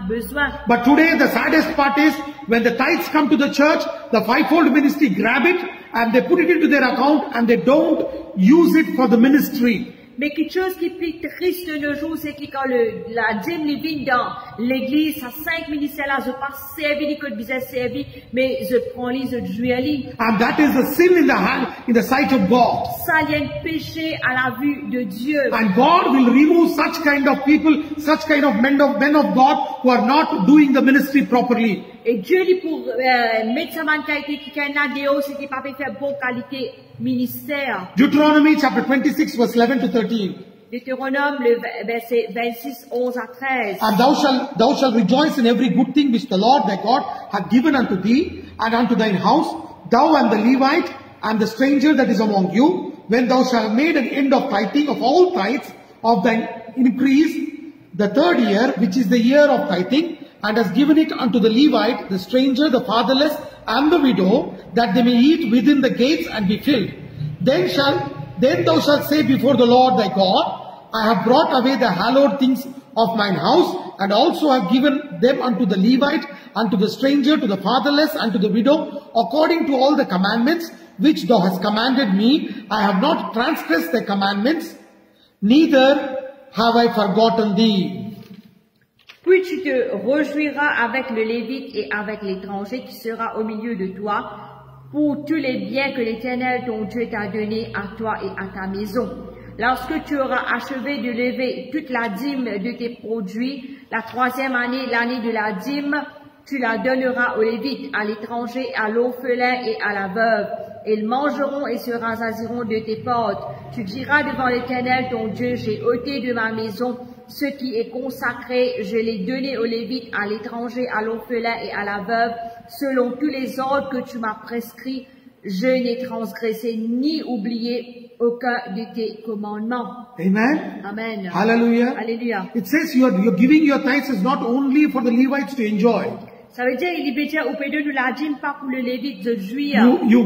besoin. But today the saddest part is when the tithes come to the church, the fivefold ministry grab it and they put it into their account and they don't use it for the ministry. Mais quelque chose qui est plus triste de nos jours, c'est que quand la dîme vient dans l'église, à 5 ministères là, je pas servi que je servi, mais je prends les, je jouis. And that is a sin in the sight of God. Ça vient péché à la vue de Dieu. And God will remove such kind of people, such kind of men of God who are not doing the ministry properly. Et Dieu dit pour mettre sa main qualité qui est là dehors, c'est qui pas faire bonne qualité ministère. Deuteronomy chapter 26 verse 11 to 13. Deutéronome, le verset 26, 11 à 13. And thou shalt rejoice in every good thing which the Lord thy God hath given unto thee and unto thine house, thou and the Levite and the stranger that is among you, when thou shalt have made an end of tithing of all tithes of thine increase, the 3rd year, which is the year of tithing, and has given it unto the Levite, the stranger, the fatherless, and the widow, that they may eat within the gates and be filled. Then thou shalt say before the Lord thy God, I have brought away the hallowed things of mine house, and also have given them unto the Levite, unto the stranger, to the fatherless, and to the widow, according to all the commandments which thou hast commanded me. I have not transgressed thy commandments, neither have I forgotten thee. Puis tu te réjouiras avec le Lévite et avec l'étranger qui sera au milieu de toi pour tous les biens que l'Éternel ton Dieu t'a donnés à toi et à ta maison. Lorsque tu auras achevé de lever toute la dîme de tes produits, la 3e année, l'année de la dîme, tu la donneras aux Lévites, à l'étranger, à l'orphelin et à la veuve. Ils mangeront et se rassasieront de tes portes. Tu diras devant l'Éternel ton Dieu, j'ai ôté de ma maison ce qui est consacré, je l'ai donné aux Lévites, à l'étranger, à l'orphelin et à la veuve, selon tous les ordres que tu m'as prescrits. Je n'ai transgressé ni oublié aucun de tes commandements. Amen. Amen. Hallelujah. Alléluia. It says you're giving your tithes is not only for the Levites to enjoy. Ça veut dire, il dit, au pays de nous la dîme pas pour le Lévite de jouir.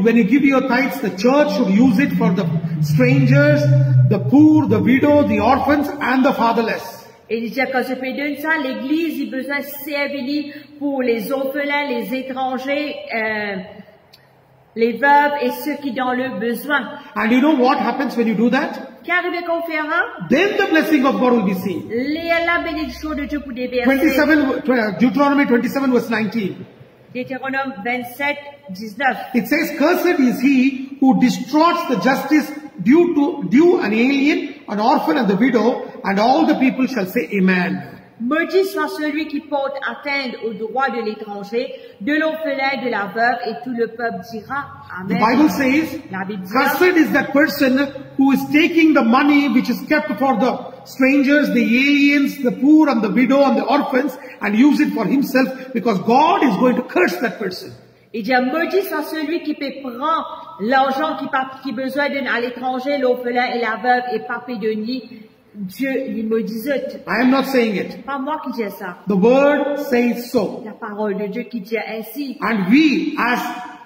When you give your tithes, the church should use it for the strangers, the poor, the widow, the orphans, and the fatherless. Et il dit que je peux donner ça, l'église, il a besoin de servir pour les orphelins, les étrangers, les veuves et ceux qui ont le besoin. And you know what happens when you do that? Qu'arrive qu'on fera? Then the blessing of God will be seen. La bénédiction de Dieu pour déverser. 27, Deuteronomy 27 verse 19. Deutéronome 27, 19. It says, "Cursed is he who distorts the justice due an alien, an orphan and the widow, and all the people shall say Amen." Maudit soit celui qui porte atteinte aux droits de l'étranger, de l'orphelin, de la veuve, et tout le peuple dira The Amen. Bible says, La Bible dit, "Cursed is that person who is taking the money which is kept for the strangers, the aliens, the poor and the widow and the orphans and use it for himself, because God is going to curse that person." il dit, maudit soit celui qui prend l'argent qui a besoin de à l'étranger, l'orphelin et la veuve, et pas payer de nid. Dieu lui maudit. I am not saying it. Pas moi qui dis ça. The word says so. La parole de Dieu qui dit ainsi. And we as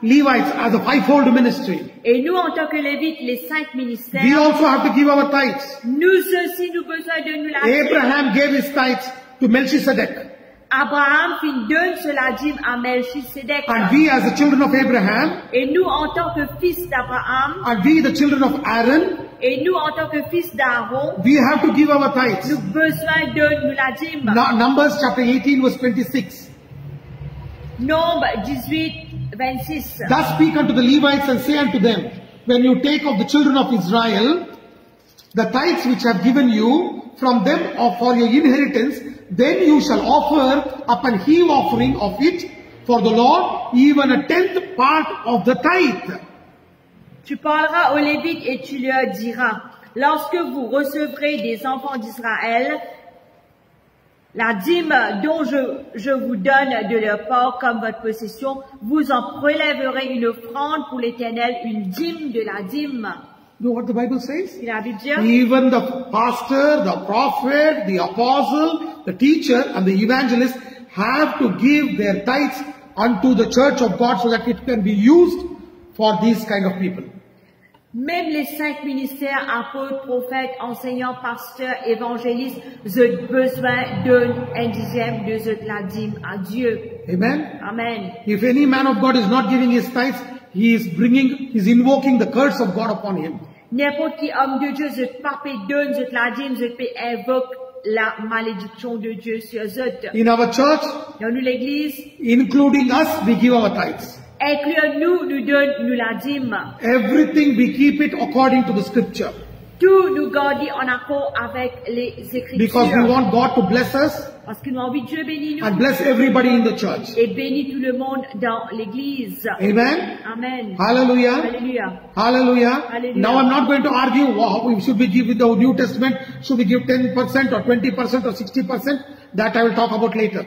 Levites, as a fivefold ministry, Et nous, en tant que Lévites, les 5 ministères, we also have to give our tithes. nous aussi, nous besoin de nous la dîme. Abraham gave his tithes to Melchizedek. Abraham donne cela dîme à Melchisedec. And we as the children of Abraham, Et nous, en tant que fils d'Abraham, and we the children of Aaron, et nous, en tant que fils d'Aaron, we have to give our tithes. nous besoin de nous la dîme. Numbers chapter 18 verse 26. Nombre 18, 26. Thus speak unto the Levites and say unto them, when you take of the children of Israel, the tithes which I have given you from them or for your inheritance, then you shall offer up an heave offering of it for the Lord, even a 10th part of the tithe. Tu parleras aux Lévites et tu leur diras, lorsque vous recevrez des enfants d'Israël, la dîme dont je vous donne de leur part comme votre possession, vous en prélèverez une offrande pour l'Éternel, une dîme de la dîme. You know what the Bible says? Il a dit, Even the pastor, the prophet, the apostle, the teacher and the evangelist have to give their tithes unto the church of God so that it can be used for these kind of people. même les 5 ministères, apôtres, prophètes, enseignants, pasteurs, évangélistes, ont besoin d'un dixième de la dîme à Dieu. Amen. Amen. If any man of God is not giving his tithes, he is invoking the curse of God upon him. N'importe qui homme de Dieu, je pape donne, je la dîme, je invoque la malédiction de Dieu sur eux. In our church, Dans nous l'église, including us, we give our tithes. incluant nous donne nous la dîme. Everything we keep it according to the scripture. Tout nous garder en accord avec les Écritures. Because we want God to bless us Parce que nous avons envie de Dieu bénir nous and bless everybody in the church. et bénir tout le monde dans l'église. Amen. Amen. Hallelujah. Alléluia. Hallelujah. Hallelujah. Now I'm not going to argue should we give with the New Testament, should we give 10% or 20% or 60%? That I will talk about later.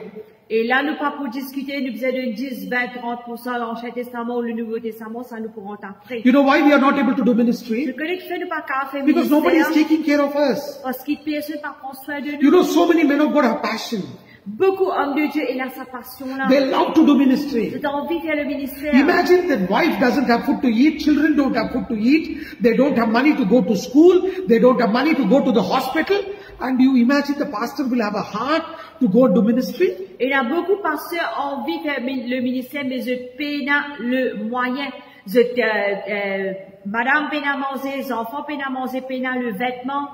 Et là, nous pas pour discuter, nous faisons de 10, 20, 30% l'Ancien Testament ou le Nouveau Testament, ça nous pourrons après. You know why we are not able to do Je ministry? connais que nous pas qu'à faire Because nobody is ministère, taking care of us. parce qu'il personne pas prend soin de You nous. know, so many men of God have passion. Beaucoup d'hommes de Dieu, et là, sa passion là. They love to do ministry. J'ai envie de faire le ministère. Imagine that wife doesn't have food to eat, children don't have food to eat, they don't have money to go to school, they don't have money to go to the hospital, and you imagine the pastor will have a heart to go do ministry? Et il y a beaucoup de pasteurs qui ont envie de faire le ministère, mais je peine le moyen. Madame peine à manger, les enfants peine à manger, peine à le vêtement.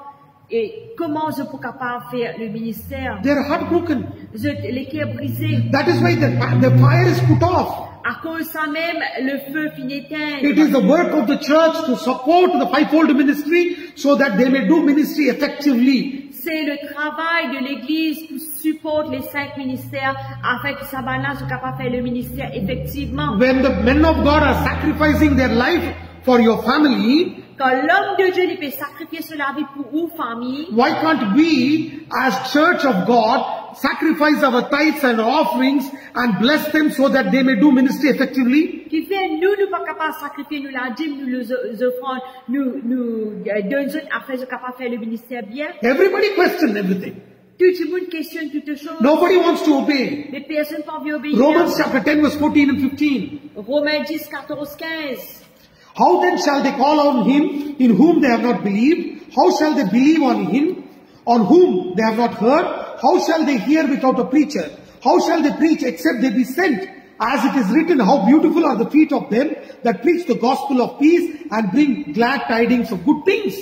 Et comment je peux capable faire le ministère? They are heartbroken. Les cœurs brisés. That is why the fire is put off. À cause de ça même, le feu finit éteint. It is the work of the church to support the fivefold ministry so that they may do ministry effectively. C'est le travail de l'Église pour supporter les 5 ministères afin que Sabana soit capable de faire le ministère effectivement. When the men of God are sacrificing their life for your family, Quand l'homme de Dieu il peut sacrifier sa vie pour une famille, why can't we, as Church of God, sacrifice our tithes and offerings and bless them so that they may do ministry effectively? qui fait nous pas capables de sacrifier nous la dîme, nous les offrandes, nous donnons afin de capable de faire le ministère bien. Everybody question everything. Tout le monde questionne toutes choses. Nobody wants to obey. Mais personne n'a envie d'obéir. Romans chapter 10 verse 14 and 15. Romains 10, 14, 15. How then shall they call on him in whom they have not believed? How shall they believe on him on whom they have not heard, how shall they hear without a preacher? How shall they preach except they be sent? As it is written, how beautiful are the feet of them that preach the gospel of peace and bring glad tidings of good things.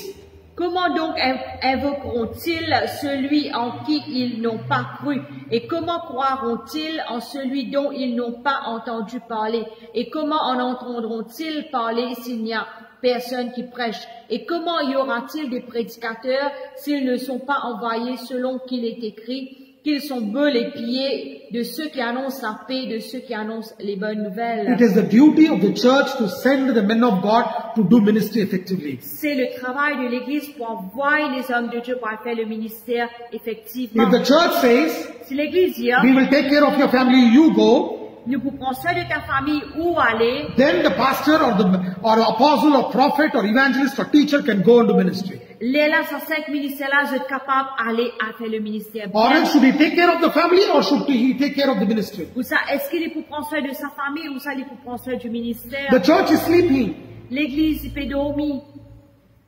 Comment donc invoqueront-ils celui en qui ils n'ont pas cru? Et comment croiront-ils en celui dont ils n'ont pas entendu parler? Et comment en entendront-ils parler s'il n'y a personne qui prêche? Et comment y aura-t-il des prédicateurs s'ils ne sont pas envoyés selon qu'il est écrit? Qu'ils sont beaux les pieds de ceux qui annoncent la paix, de ceux qui annoncent les bonnes nouvelles. It is the duty of the church to send the men of God to do ministry effectively. C'est le travail de l'Église pour envoyer les hommes de Dieu pour faire le ministère effectivement. If the church says, Si l'Église dit, we will take care of your family, you go, nous vous prenons soin de ta famille où aller, then the pastor or apostle or prophet or evangelist or teacher can go into ministry. les là, ces 5 ministères-là, vous êtes capables d'aller à faire le ministère. Or else should he take care of the family or should he take care of the ministry? Ou ça, est-ce qu'il est pour prendre soin de sa famille ou ça, il est pour prendre soin du ministère? The church is sleeping. L'Église, il peut dormir.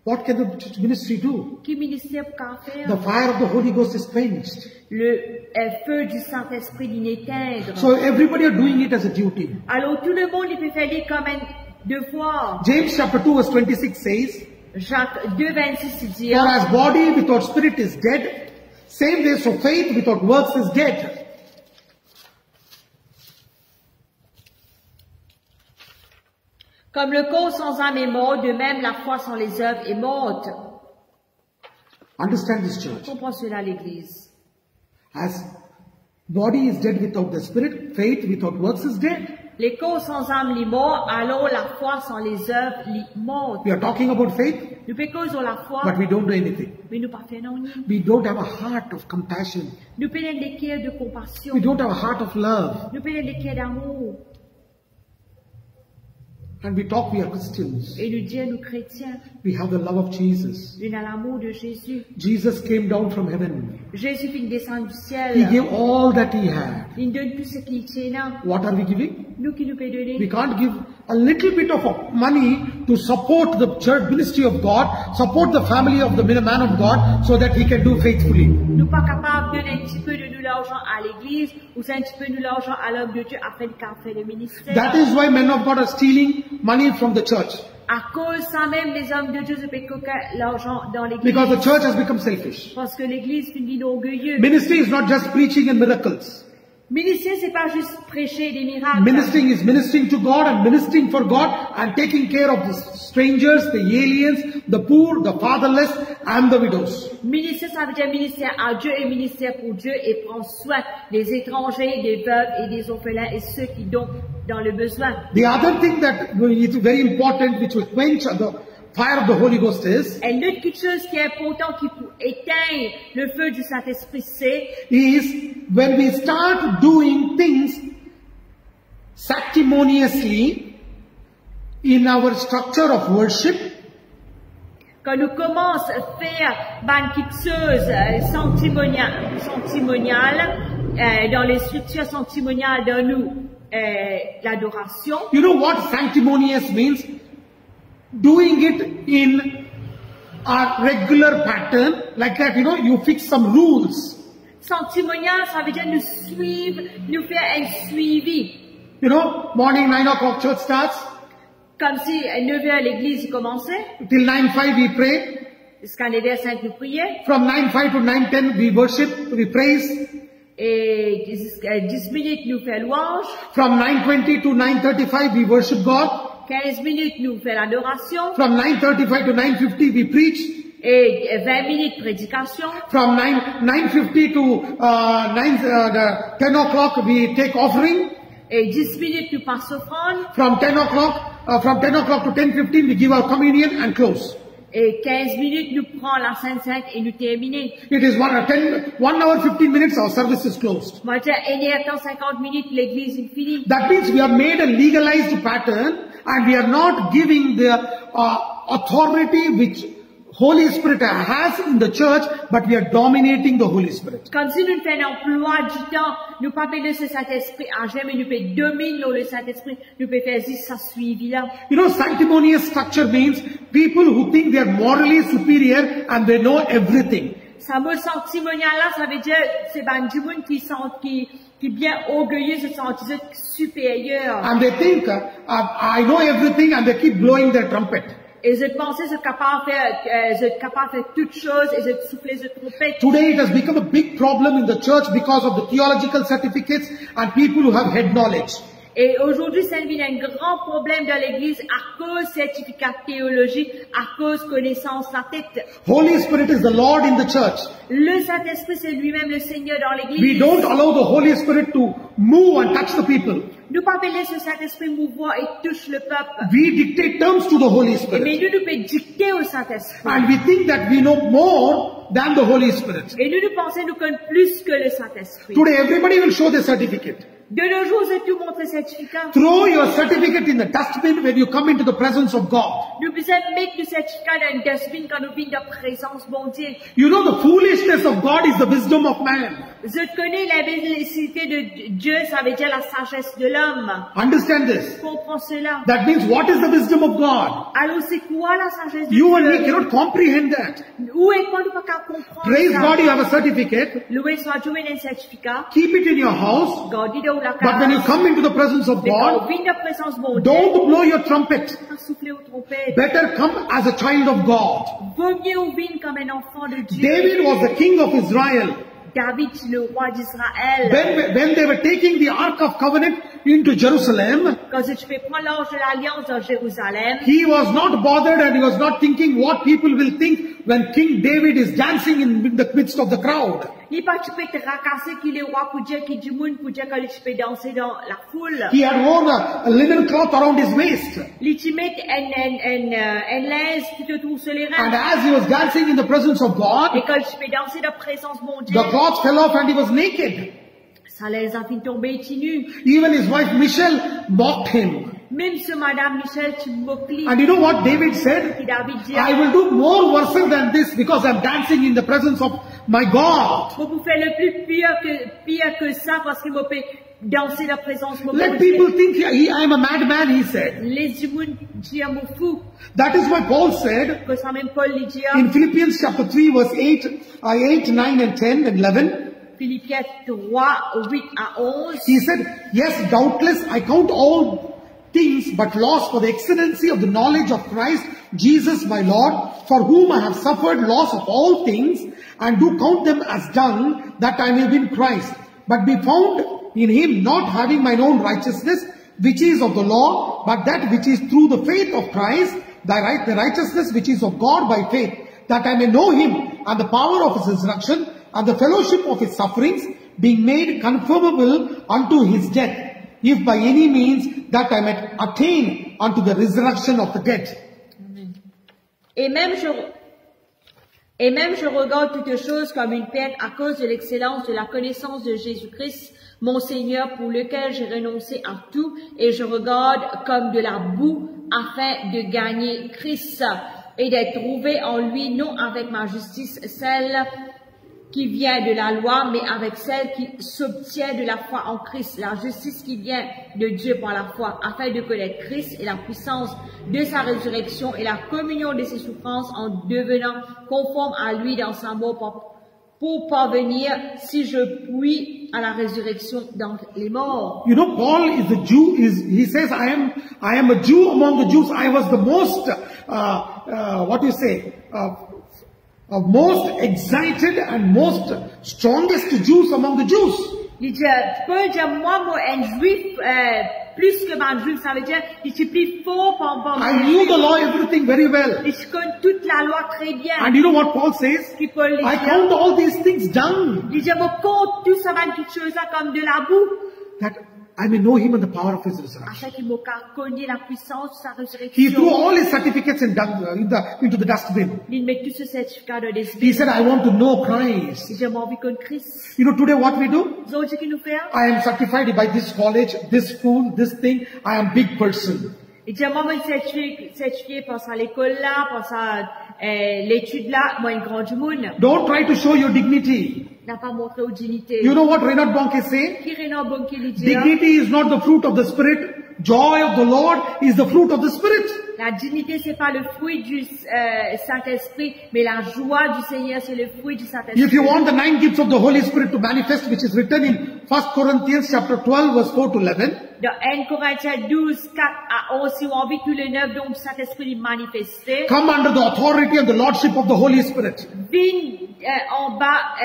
What can the ministry do? Quel ministère pour faire? The fire of the Holy Ghost is quenched. Le feu du Saint-Esprit d'une éteindre. So everybody are doing it as a duty. Alors tout le monde il peut faire comme un devoir. James chapter 2 verse 26 says, Jacques 2:26 il dit, for as body without spirit is dead, same way so faith without works is dead. comme le corps sans âme est mort, de même la foi sans les œuvres est morte. Understand this, church. Comprends cela l'Église. As body is dead without the spirit, faith without works is dead. Les corps sans âme les morts, alors la foi sans les œuvres les morte. We are talking about faith, Nous pécons sur la foi, but we don't do anything. mais nous pas faisons rien. We don't have a heart of compassion. Nous prenons des cœurs de compassion. We don't have a heart of love. Nous prenons des cœurs d'amour. And we talk we are Christians. Et nous disons, nous chrétiens, We have the love of Jesus. nous avons l'amour de Jésus. Jesus came down from heaven. Jésus vient descendre du He ciel. gave all that he had. Il donne tout ce qu'il tient. What are we giving? Nous qui nous peut donner. We can't give a little bit of money to support the church ministry of God, support the family of the man of God, so that he can do faithfully. Nous pas capables de donner un petit peu de nous l'argent à l'église ou c'est un petit peu de nous l'argent à l'homme de Dieu afin qu'il fasse le ministère. That is why men of God are stealing money from the church. À cause de ça même, les hommes de Dieu se paient l'argent dans l'église. Because the church has become selfish. Parce que l'église finit orgueilleux. Ministry is not just preaching and miracles. Ministère, c'est pas juste prêcher des miracles. Ministering is ministering to God and ministering for God and taking care of the strangers, the aliens, the poor, the fatherless and the widows. Ministère, ça veut dire ministère à Dieu et ministère pour Dieu et prendre soin des étrangers, des veuves et des orphelins et ceux qui sont dans le besoin. The other thing that is very important which will quench the fire of the Holy Ghost is L'autre quelque chose qui est important qui peut éteindre le feu du Saint-Esprit, c'est when we start doing things sanctimoniously in our structure of worship, quand nous commençons à faire quelque chose sanctimonial dans les structures sanctimoniales de nous, l'adoration. you know what sanctimonious means? Doing it in a regular pattern, like that, you fix some rules. Sanctimonial, ça veut dire nous suivre, nous faire un suivi. Morning 9 o'clock church starts. Comme si à 9h l'église commençait. Till 9:05 we pray. Jusqu'à 9h05 nous prions. From 9:05 to 9:10 we worship, we praise. Et jusqu'à 10 minutes nous faisons louange. From 9:20 to 9:35 we worship God. 15 minutes nous faisons l'adoration. From 9:35 to 9:50 we preach. Et 20 minutes prédication. From 9:50 to 10 o'clock we take offering. Et 10 minutes nous passons offrande. From 10 o'clock to 10:15 we give our communion and close. Et 15 minutes nous prenons la Sainte Sainte et nous terminons. It is 1 hour 15 minutes our service is closed. Moi, j'ai 50 minutes l'église est finie. That means we have made a legalized pattern and we are not giving the authority which Holy Spirit has in the church, but we are dominating the Holy Spirit. Comme si nous faisons un emploi du temps, nous pas payer le Saint-Esprit à jamais, nous pouvons dominer le Saint-Esprit, nous pouvons faire ça suivi là. Sanctimonious structure means people who think they are morally superior and they know everything. Ça me sentimonial là, ça veut dire c'est ben du monde qui bien orgueilleux, se sentir supérieur. And they think, I know everything, and they keep blowing their trumpet. Et je pensais être capable de faire toutes choses et de souffler de trompette. Today it has become a big problem in the church because of the theological certificates and people who have head knowledge. Et aujourd'hui, ça devient un grand problème dans l'église à cause certificat de théologie, à cause connaissance la tête. Holy Spirit is the Lord in the church. Le Saint-Esprit, c'est lui-même le Seigneur dans l'église. We don't allow the Holy Spirit to move and touch the people. Nous pas laisser ce Saint-Esprit mouvoir et touche le peuple. We dictate terms to the Holy Mais Spirit. nous pouvons dicter au Saint-Esprit. And we think that we know more than the Holy Spirit. Et nous pensons nous connaissons plus que le Saint-Esprit. Today everybody will show their certificate. De nos jours, c'est tout montre certificat. Throw your certificate in the dustbin when you come into the presence of God. Nous besoin mettre le certificat dans une dustbin quand nous venons de présence bon Dieu. You know the foolishness of God is the wisdom of man. Je connais la simplicité de Dieu, ça veut dire la sagesse de l'homme. Understand this. Comprends cela. That means what is the wisdom of God? Alors c'est quoi la sagesse de You and me Dieu? cannot comprehend that. Où est qu'on ne peut pas comprendre Praise ça? God, you have a certificate. Loué soit Dieu, un certificat. Keep it in your house. Gardez dans la But when you case. come into the presence of Mais quand God, on vient de présence bon Dieu, don't blow your trumpet. pas souffler aux trompettes. Better come as a child of God. Vaut mieux on vienne comme un enfant de Dieu. David was the king of Israel. David, le roi d'Israël. When they were taking the Ark of Covenant into Jerusalem, Quand tu fais prendre l'ange de l'Alliance dans Jérusalem, he was not bothered and he was not thinking what people will think when King David is dancing in the midst of the crowd. il pas tu peux te racasser qu'il est roi pour dire qu'il du monde pour dire que tu peux danser dans la foule. He had worn a linen cloth around his waist. Il tu mets un linge qui te trouve sur les And reins. as he was dancing in the presence of Et God, quand tu peux danser dans la présence mon Dieu, the cloth fell off and he was naked. ça les a fait tomber tout nus. Even his wife Michelle mocked him. Même ce Madame Michel, tu moquelis. And you know what David said? Et David dit, I will do more worse than this because I'm dancing in the presence of my God. vous pouvez faire le plus pire que ça parce qu'il m'a fait danser la présence de mon Let Dieu. people think I'm a madman, he said. Les humains disent à mon fou. That is why Paul said Que ça même Paul lui dit, in Philippians chapter 3 verse 8, 9 and 10 and 11, Philippiens 3, 8 à 11. he said, yes, doubtless I count all things but loss for the excellency of the knowledge of Christ Jesus my Lord, for whom I have suffered loss of all things, and do count them as dung, that I may win Christ, but be found in him, not having mine own righteousness, which is of the law, but that which is through the faith of Christ, the righteousness which is of God by faith, that I may know him, and the power of his resurrection, and the fellowship of his sufferings, being made conformable unto his death, if by any means that I might attain unto the resurrection of the dead. Et même je regarde toutes choses comme une peine à cause de l'excellence de la connaissance de Jésus-Christ, mon Seigneur, pour lequel j'ai renoncé à tout, et je regarde comme de la boue afin de gagner Christ et d'être trouvé en lui, non avec ma justice, celle qui vient de la loi, mais avec celle qui s'obtient de la foi en Christ, la justice qui vient de Dieu par la foi, afin de connaître Christ et la puissance de sa résurrection et la communion de ses souffrances en devenant conforme à lui dans sa mort pour parvenir, si je puis, à la résurrection dans les morts. You know, Paul is a Jew. He says, I am a Jew among the Jews. I was the most, most excited and most strongest Jews among the Jews. Il dit, Paul dit, moi, un juif, plus que un juif, ça veut dire, il est plus fort par I knew the law, everything very well. et je connais toute la loi très bien. And you know what Paul says? Puis Paul I dit, count all these things dung, il dit, mon compte tout ça va toutes choses là comme de la boue, that I may know him and the power of his resurrection. afin qu'il m'a connu la puissance de sa He résurrection. threw all his certificates into the dustbin. Il met tout ce certificat dans des He said, I want to know Christ. J'ai envie qu'on Christ. You know, today what we do? Vous savez ce qu'il nous fait? I am certified by this college, this school, this thing. I am big person. Il dit, moi, je suis certifié par ça l'école là, par ça l'étude là, moi, une grande monde. Don't try to show your dignity. n'a pas montré aux dignités. You know what Reinhard Bonnke is saying? Qui Reinhard Bonnke dit? Dignity is not the fruit of the Spirit. Joy of the Lord is the fruit of the Spirit. La dignité, c'est pas le fruit du Saint-Esprit, mais la joie du Seigneur, c'est le fruit du Saint-Esprit. If you want the 9 gifts of the Holy Spirit to manifest, which is written in 1 Corinthians chapter 12, verse 4 to 11. Dans 1 Corinthiens 12, 4 à 11, si on a envie que le 9 dons du Saint-Esprit manifesté, Come under the authority and the lordship of the Holy Spirit. vigne en bas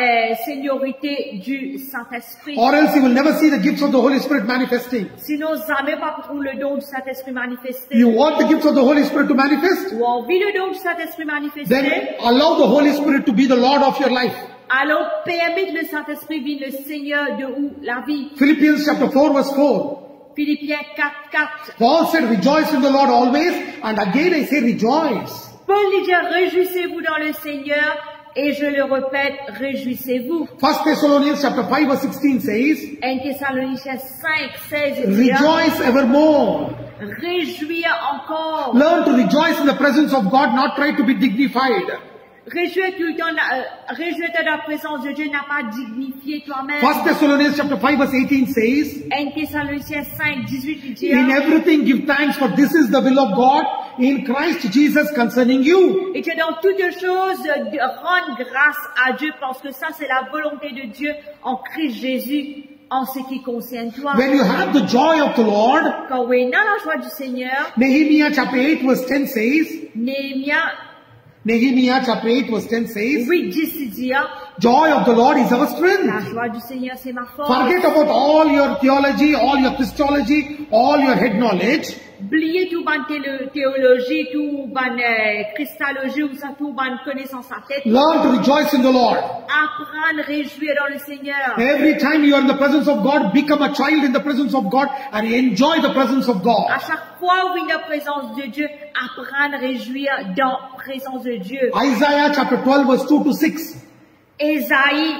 seniorité du Saint-Esprit. Or else you will never see the gifts of the Holy Spirit manifesting. Sinon, jamais pas pour le don du Saint-Esprit manifesté. You want the gifts of the Holy Spirit to manifest? Ou envie le don du Saint-Esprit manifesté, Then allow the Holy Spirit to be the Lord of your life. alors permettez le Saint-Esprit vienne le Seigneur de où la vie. Philippians chapter 4 verse 4. Philippiens 4, 4. Paul said, rejoice in the Lord always. And again I say rejoice. Paul dit, réjouissez-vous dans le Seigneur, et je le répète, réjouissez-vous. 1 Thessalonians chapter 5 verse 16 says, 1 Thessaloniciens 5, 16 dit, rejoice evermore. réjouir encore. Learn to rejoice in the presence of God, not try to be dignified. Réjouir tout le temps, réjouir-toi dans la présence de Dieu, n'a pas dignifié toi-même. 1 Thessalonians chapter 5 verse 18 says, 1 Thessaloniciens 5, 18 dit, in everything give thanks, for this is the will of God in Christ Jesus concerning you. et que dans toutes choses, rendre grâce à Dieu, parce que ça, c'est la volonté de Dieu en Christ Jésus, en ce qui concerne toi. When you have the joy of the Lord, Quand on est dans la joie du Seigneur, Nehemiah chapter 8 verse 10 says, Nehemiah Nehemiah chapter 8 verse 10 says, 8, 10 dit, joy of the Lord is our la strength. joie du Seigneur, c'est ma force. Forget about all your theology, all your Christology, all your head knowledge. Oubliez tout ban théologie, tout ban christologie, ou ça, tout ban connaissance à tête. Learn to rejoice in the Lord. Apprendre, réjouir dans le Seigneur. Every time you are in the presence of God, become a child in the presence of God and enjoy the presence of God. À chaque fois où il y a la présence de Dieu, apprendre, réjouir dans la présence de Dieu. Isaiah chapter 12 verse 2 to 6. Ésaïe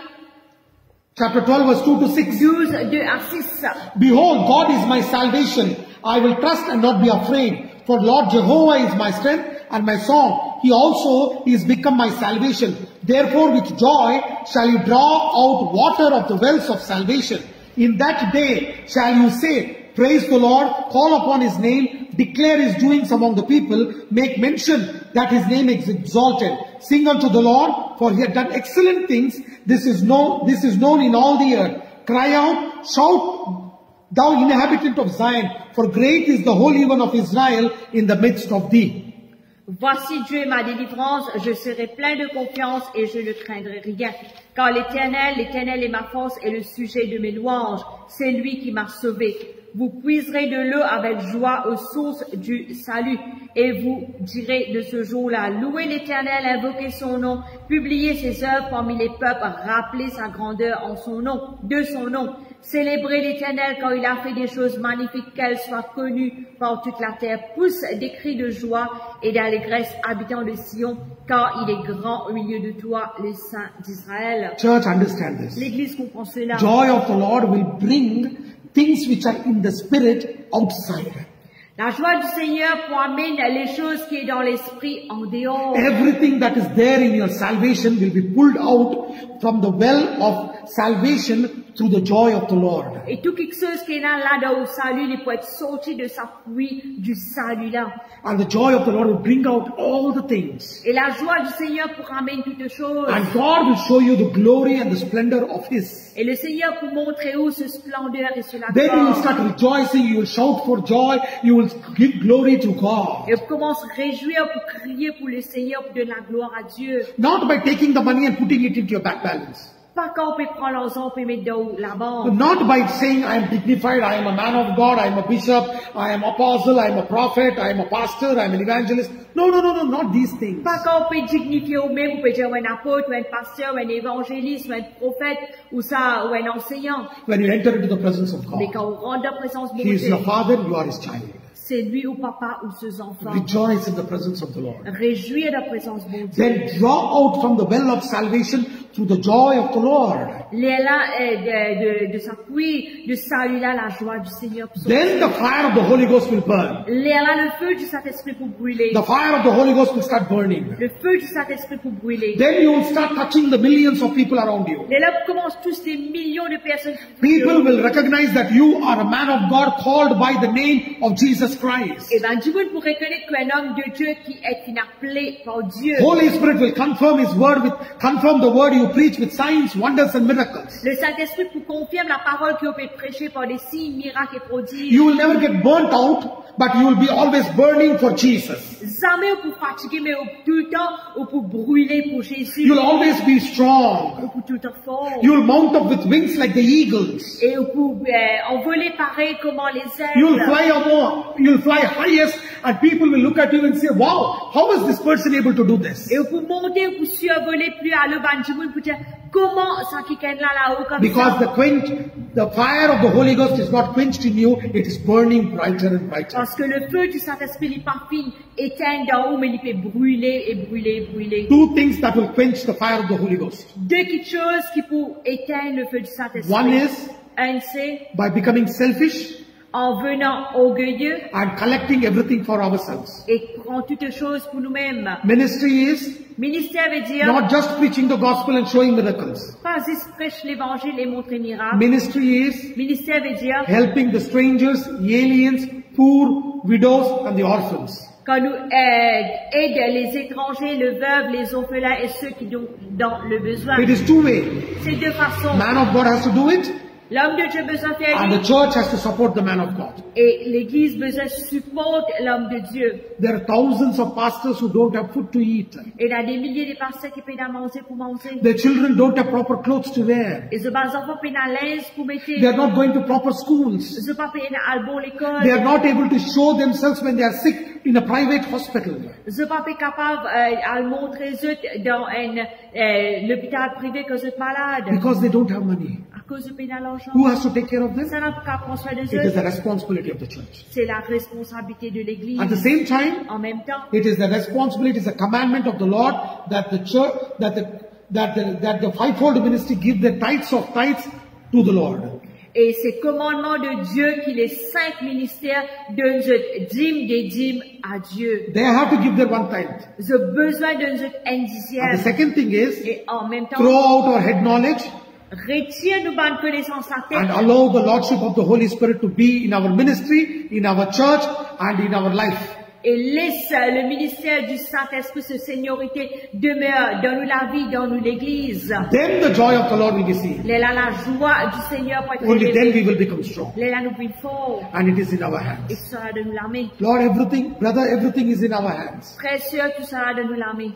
Chapter 12 verse 2 to 6. 12, 2 à 6. Behold, God is my salvation. I will trust and not be afraid. For Lord Jehovah is my strength and my song. He also is become my salvation. Therefore with joy shall you draw out water of the wells of salvation. In that day shall you say, praise the Lord, call upon his name, declare his doings among the people, make mention that his name is exalted. Sing unto the Lord, for he hath done excellent things. This is known in all the earth. Cry out, shout, thou inhabitant of Zion, for great is the Holy One of Israel in the midst of thee. Voici Dieu est ma délivrance, je serai plein de confiance et je ne craindrai rien. Car l'Éternel est ma force et le sujet de mes louanges. C'est lui qui m'a sauvé. Vous puiserez de l'eau avec joie aux sources du salut. Et vous direz de ce jour-là, louez l'Éternel, invoquez son nom, publiez ses œuvres parmi les peuples, rappelez sa grandeur en son nom, de son nom. Célébrez l'Éternel quand il a fait des choses magnifiques, qu'elles soient connues par toute la terre. Pousse des cris de joie et d'allégresse, habitants de Sion, car il est grand au milieu de toi, les saints d'Israël. Church, understand this. L'Église comprend cela. Joy of the Lord will bring things which are in the spirit outside. La joie du Seigneur pour amener les choses qui est dans l'esprit en dehors. Everything that is there in your salvation will be pulled out from the well of salvation through the joy of the Lord. Et tout quelque chose qui est là dans le salut, il peut être sorti de sa pluie du salut là. And the joy of the Lord will bring out all the things. Et la joie du Seigneur pour ramener toutes choses. And God will show you the glory and the splendor of His. Et le Seigneur pour montrer où ce splendeur et cela. Then you will start rejoicing, you will shout for joy, you will give glory to God. Et commence à réjouir pour crier pour le Seigneur, pour donner la gloire à Dieu. Not by taking the money and putting it into your bank balance. Pas quand on peut prendre l'argent et mettre dans la banque. Not by saying I am dignified, I am a man of God, I am a bishop, I am apostle, I am a prophet, I am a pastor, I am an evangelist. No, not these things. Pas quand on peut dignifier au même, on peut dire un apôtre, ou un pasteur, ou un évangéliste, ou un prophète, ou ça, ou un enseignant. When you enter into the presence of Mais God, quand on rentre dans la présence de He is Dieu, your father, you are His child. c'est lui ou papa ou ses enfants. Rejoice in the presence of the Lord. Réjouir de la présence de Dieu. Then draw out from the well of salvation through the joy of the Lord. De s'appuyer, de saluer la joie du Seigneur. Then the fire of the Holy Ghost will burn. Le feu du Saint-Esprit pour brûler. The fire of the Holy Ghost will start burning. Le feu du Saint-Esprit pour brûler. Then you will start touching the millions of people around you. Et là, commencent tous les millions de personnes. People will recognize that you are a man of God called by the name of Jesus Christ. Et ben, du coup, pour reconnaître qu'un homme de Dieu qui est appelé par Dieu. Holy Spirit will confirm His word confirm the word you preach with signs, wonders and miracles. Le Saint-Esprit vous confirme la parole que vous pouvez prêcher par des signes, miracles et prodiges. You will never get burnt out, but you will be always burning for Jesus. Jamais pour fatiguer, mais tout le temps, ou pour brûler pour Jésus. You will always be strong. Ou pour tout le temps fort. You will mount up with wings like the eagles. Et pour envoler pareil comme les ailes. You will fly above, you will fly highest, and people will look at you and say, wow, how is this person able to do this? Et pour monter, pour survoler plus à l'eau, pour dire, comment ça qui est là-haut comme Because ça? the fire of the Holy Ghost is not quenched in you, it is burning brighter and brighter. Parce que le feu du Saint-Esprit n'est pas fini, éteint d'en haut, mais il peut brûler et brûler et brûler. Two things that will quench the fire of the Holy Ghost. Deux petites choses qui pour éteindre le feu du Saint-Esprit. One is Un, c'est by becoming selfish en venant orgueilleux and collecting everything for ourselves. et prendre toutes choses pour nous-mêmes. Ministry is Ministère veut dire not just preaching the gospel and showing miracles. pas juste prêcher l'évangile et montrer miracles. Ministry is Ministère veut dire helping the strangers, the aliens, poor, widows and the orphans. quand nous aide les étrangers, les veuves, les orphelins et ceux qui sont dans le besoin. It is two way. C'est deux façons. Man of God has to do it, L'homme de Dieu besoin de faire and the church has to support the man of God. et l'église besoin supporter l'homme de Dieu. There are thousands of pastors who don't have food to eat. Et il y a des milliers de pasteurs qui peuvent manger pour manger. Their children don't have proper clothes to wear. Et les enfants peuvent linge pour mettre. They are not going to proper schools. Ils pas payé à bon l'école. They are not able to show themselves when they are sick in a private hospital. Ils pas capable à montrer dans un l'hôpital privé que vous êtes malade. Because they don't have money. À cause de payer l'argent. Who has to take care of them? Ça n'a pas prendre soin de It is eux. the responsibility of the church. C'est la responsabilité de l'église. At the same time, En même temps, it is the responsibility, it is a commandment of the Lord that the church, that the fivefold ministry give the tithes of tithes to the Lord. et c'est commandement de Dieu qui les 5 ministères donnent dîmes des dîmes à Dieu. They have to give their one tithe. Ils ont besoin d'un un And the dixième. second thing is, Et en même temps, throw out our head knowledge retire nos bonnes connaissances à and tête allow the Lordship of the Holy Spirit to be in our ministry, in our church, and in our life. et laisse le ministère du Saint-Esprit, ce seniorité demeure dans nous la vie, dans nous l'église. Then the joy of the Lord will be seen. Là, la joie du Seigneur pour être Only then we élevée. will become strong. Là, nous plus fort. And it is in our Et hands. tout ça de nous la main. Lord, everything is in our hands. Frère, sœur, tout ça de nous la main.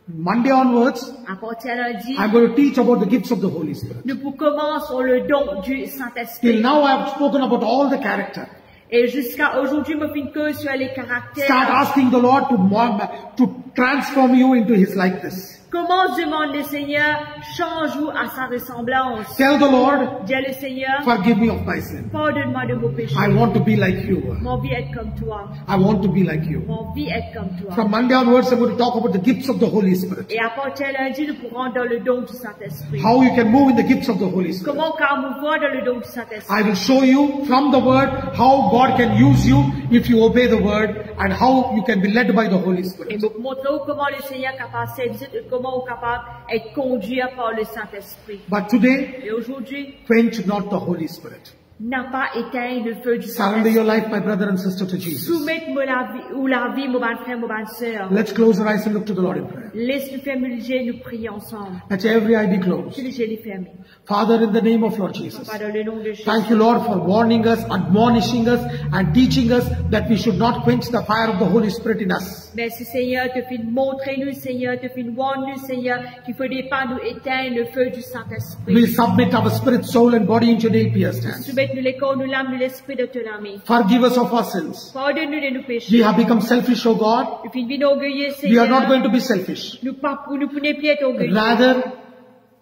Monday onwards, À partir de lundi, I'm going to teach about the gifts of the Holy Spirit. nous commençons le don du Till Saint-Esprit. now I have spoken about all the character. Et jusqu'à aujourd'hui, je me que sur les caractères. Start asking the Lord to transform you into His likeness. Comment demande le Seigneur, change-vous à sa ressemblance. Tell the Lord, Dis le Seigneur, forgive me of my sin. pardonne-moi de vos péchés. I want to be like you. Mon vie est comme toi. I want to be like you. Mon vie est comme toi. From Monday onwards, I'm going to talk about the gifts of the Holy Spirit. Et à partir de lundi, nous pourrons dans le don du Saint-Esprit. How you can move in the gifts of the Holy Spirit. Comment car nous voit dans le don du Saint-Esprit. I will show you from the Word how God can use you if you obey the Word and how you can be led by the Holy Et Spirit. nous montrons comment le Seigneur est capable de servir et comment on est capable d'être conduit par le Saint-Esprit. But today, Et aujourd'hui, quench not the Holy Spirit. n'a pas éteint le feu du Surrender Saint-Esprit. your life, my brother and sister, to Jesus. Soumettez-moi la vie, mon bon frère, mon bonne sœur. Let's close our eyes and look to the Lord in prayer. Laisse-nous fermer les yeux, nous prions ensemble. Let every eye be Que closed. les yeux les ferment. Father, in the name of Lord Jesus, Pas dans le nom de Jésus. thank you, Lord, for warning us, admonishing us, and teaching us that we should not quench the fire of the Holy Spirit in us. Merci Seigneur, te fin montrer nous Seigneur, te fin voir nous Seigneur, qu'il ne faudrait pas nous éteindre le feu du Saint-Esprit. We submit our spirit, soul, and body into your nail-pierced hands. Soumettez-nous les corps, nous l'âme, nous l'esprit de ton ami. Forgive us of our sins. Pardonne-nous de nos We péchés. have become selfish, O God. Nous fin bien orgueilleux We are not Seigneur. going to be selfish. Nous ne pouvons plus être orgueilleux. Rather,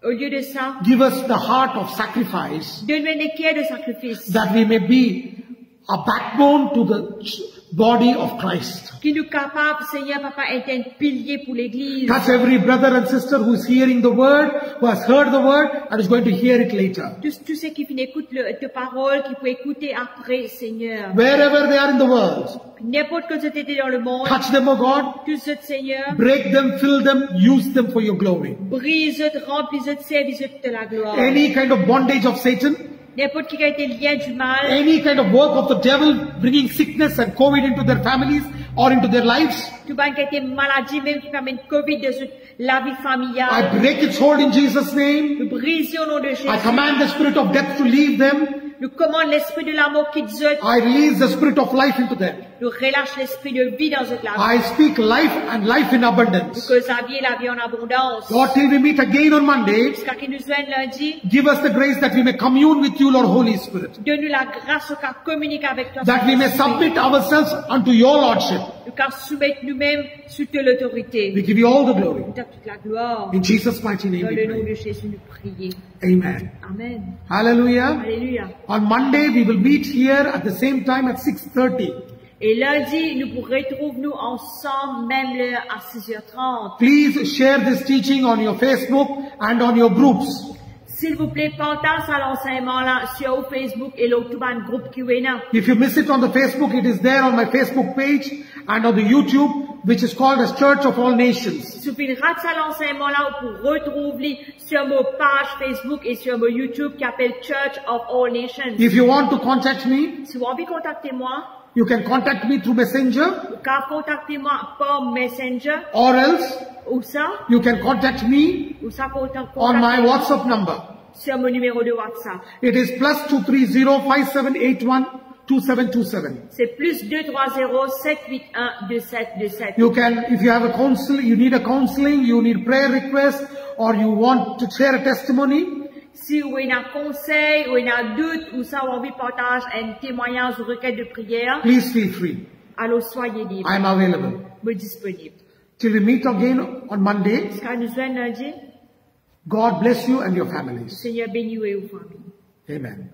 Au lieu de ça, give us the heart of sacrifice donne-nous des cœurs de sacrifice. that we may be a backbone to the body of Christ. Qui nous capable, Seigneur, Papa, est un pilier pour l'église. Touch every brother and sister who is hearing the word, who has heard the word and is going to hear it later. Tous ceux qui écoutent ta parole, qui peuvent écouter après, Seigneur. Wherever they are in the world, N'importe que tu étais dans le monde, touch them, O God. tous ceux, Seigneur, Break them, fill them, use them for your glory. brise-te, remplis-te, servis-te de la gloire. Any kind of bondage of Satan, N'importe qui a été lien du mal, any kind of work of the devil bringing sickness and COVID into their families or into their lives, tout le monde qui a été maladie, même qui amène COVID dans la vie I familiale. break its hold in Jesus' name. Nous brisons au nom de Jésus. I command the spirit of death to leave them. Nous commandons l'esprit de la mort qui te zèle. I release the spirit of life into them. Nous relâche l'esprit de vie dans cette la vie. I speak life and life in abundance. Que sa vie est la vie en abondance. Lord, till we meet again on Monday, Jusqu'à qu'il nous vienne lundi, give us the grace that we may commune with you, Lord Holy Spirit. donne-nous la grâce qu'à communiquer avec toi. That we may submit ourselves unto your Lordship. Nous qu'à soumettre nous-mêmes sous toute l'autorité. We give you all the glory. Nous t'as toute la gloire. In Jesus' mighty name Dans we le nom pray. de Jésus, nous prions. Amen. Amen. Hallelujah. Alléluia. On Monday, we will meet here at the same time at 6:30. Et lundi, nous pourrons retrouver nous ensemble, même à 6h30. Please share this teaching on your Facebook and on your groups. S'il vous plaît, partagez à l'enseignement là sur Facebook et l'autre groupe qui est là. If you miss it on the Facebook, it is there on my Facebook page and on the YouTube, which is called as Church of All Nations. Si vous ratez à l'enseignement là, vous pouvez retrouver sur mon page Facebook et sur mon YouTube qui s'appelle Church of All Nations. If you want to contact me, Si vous avez envie de contacter moi, you can contact me through Messenger, vous pouvez contacter moi par Messenger, or else ou ça contact me on my contacter WhatsApp number. sur mon numéro de WhatsApp. It is +23057812727. C'est plus 230-781-2727. You can, if you have a you need a counseling, you need prayer request, or you want to share a testimony, Si vous avez un conseil, ou un doute, ou ça, ou envie de partager un témoignage ou requête de prière, please feel free. alors soyez libre, I am available. disponible. Till we meet again on Monday, Jusqu'à nous voir lundi, God bless you and your families. Seigneur bénis vous et vos familles. Amen.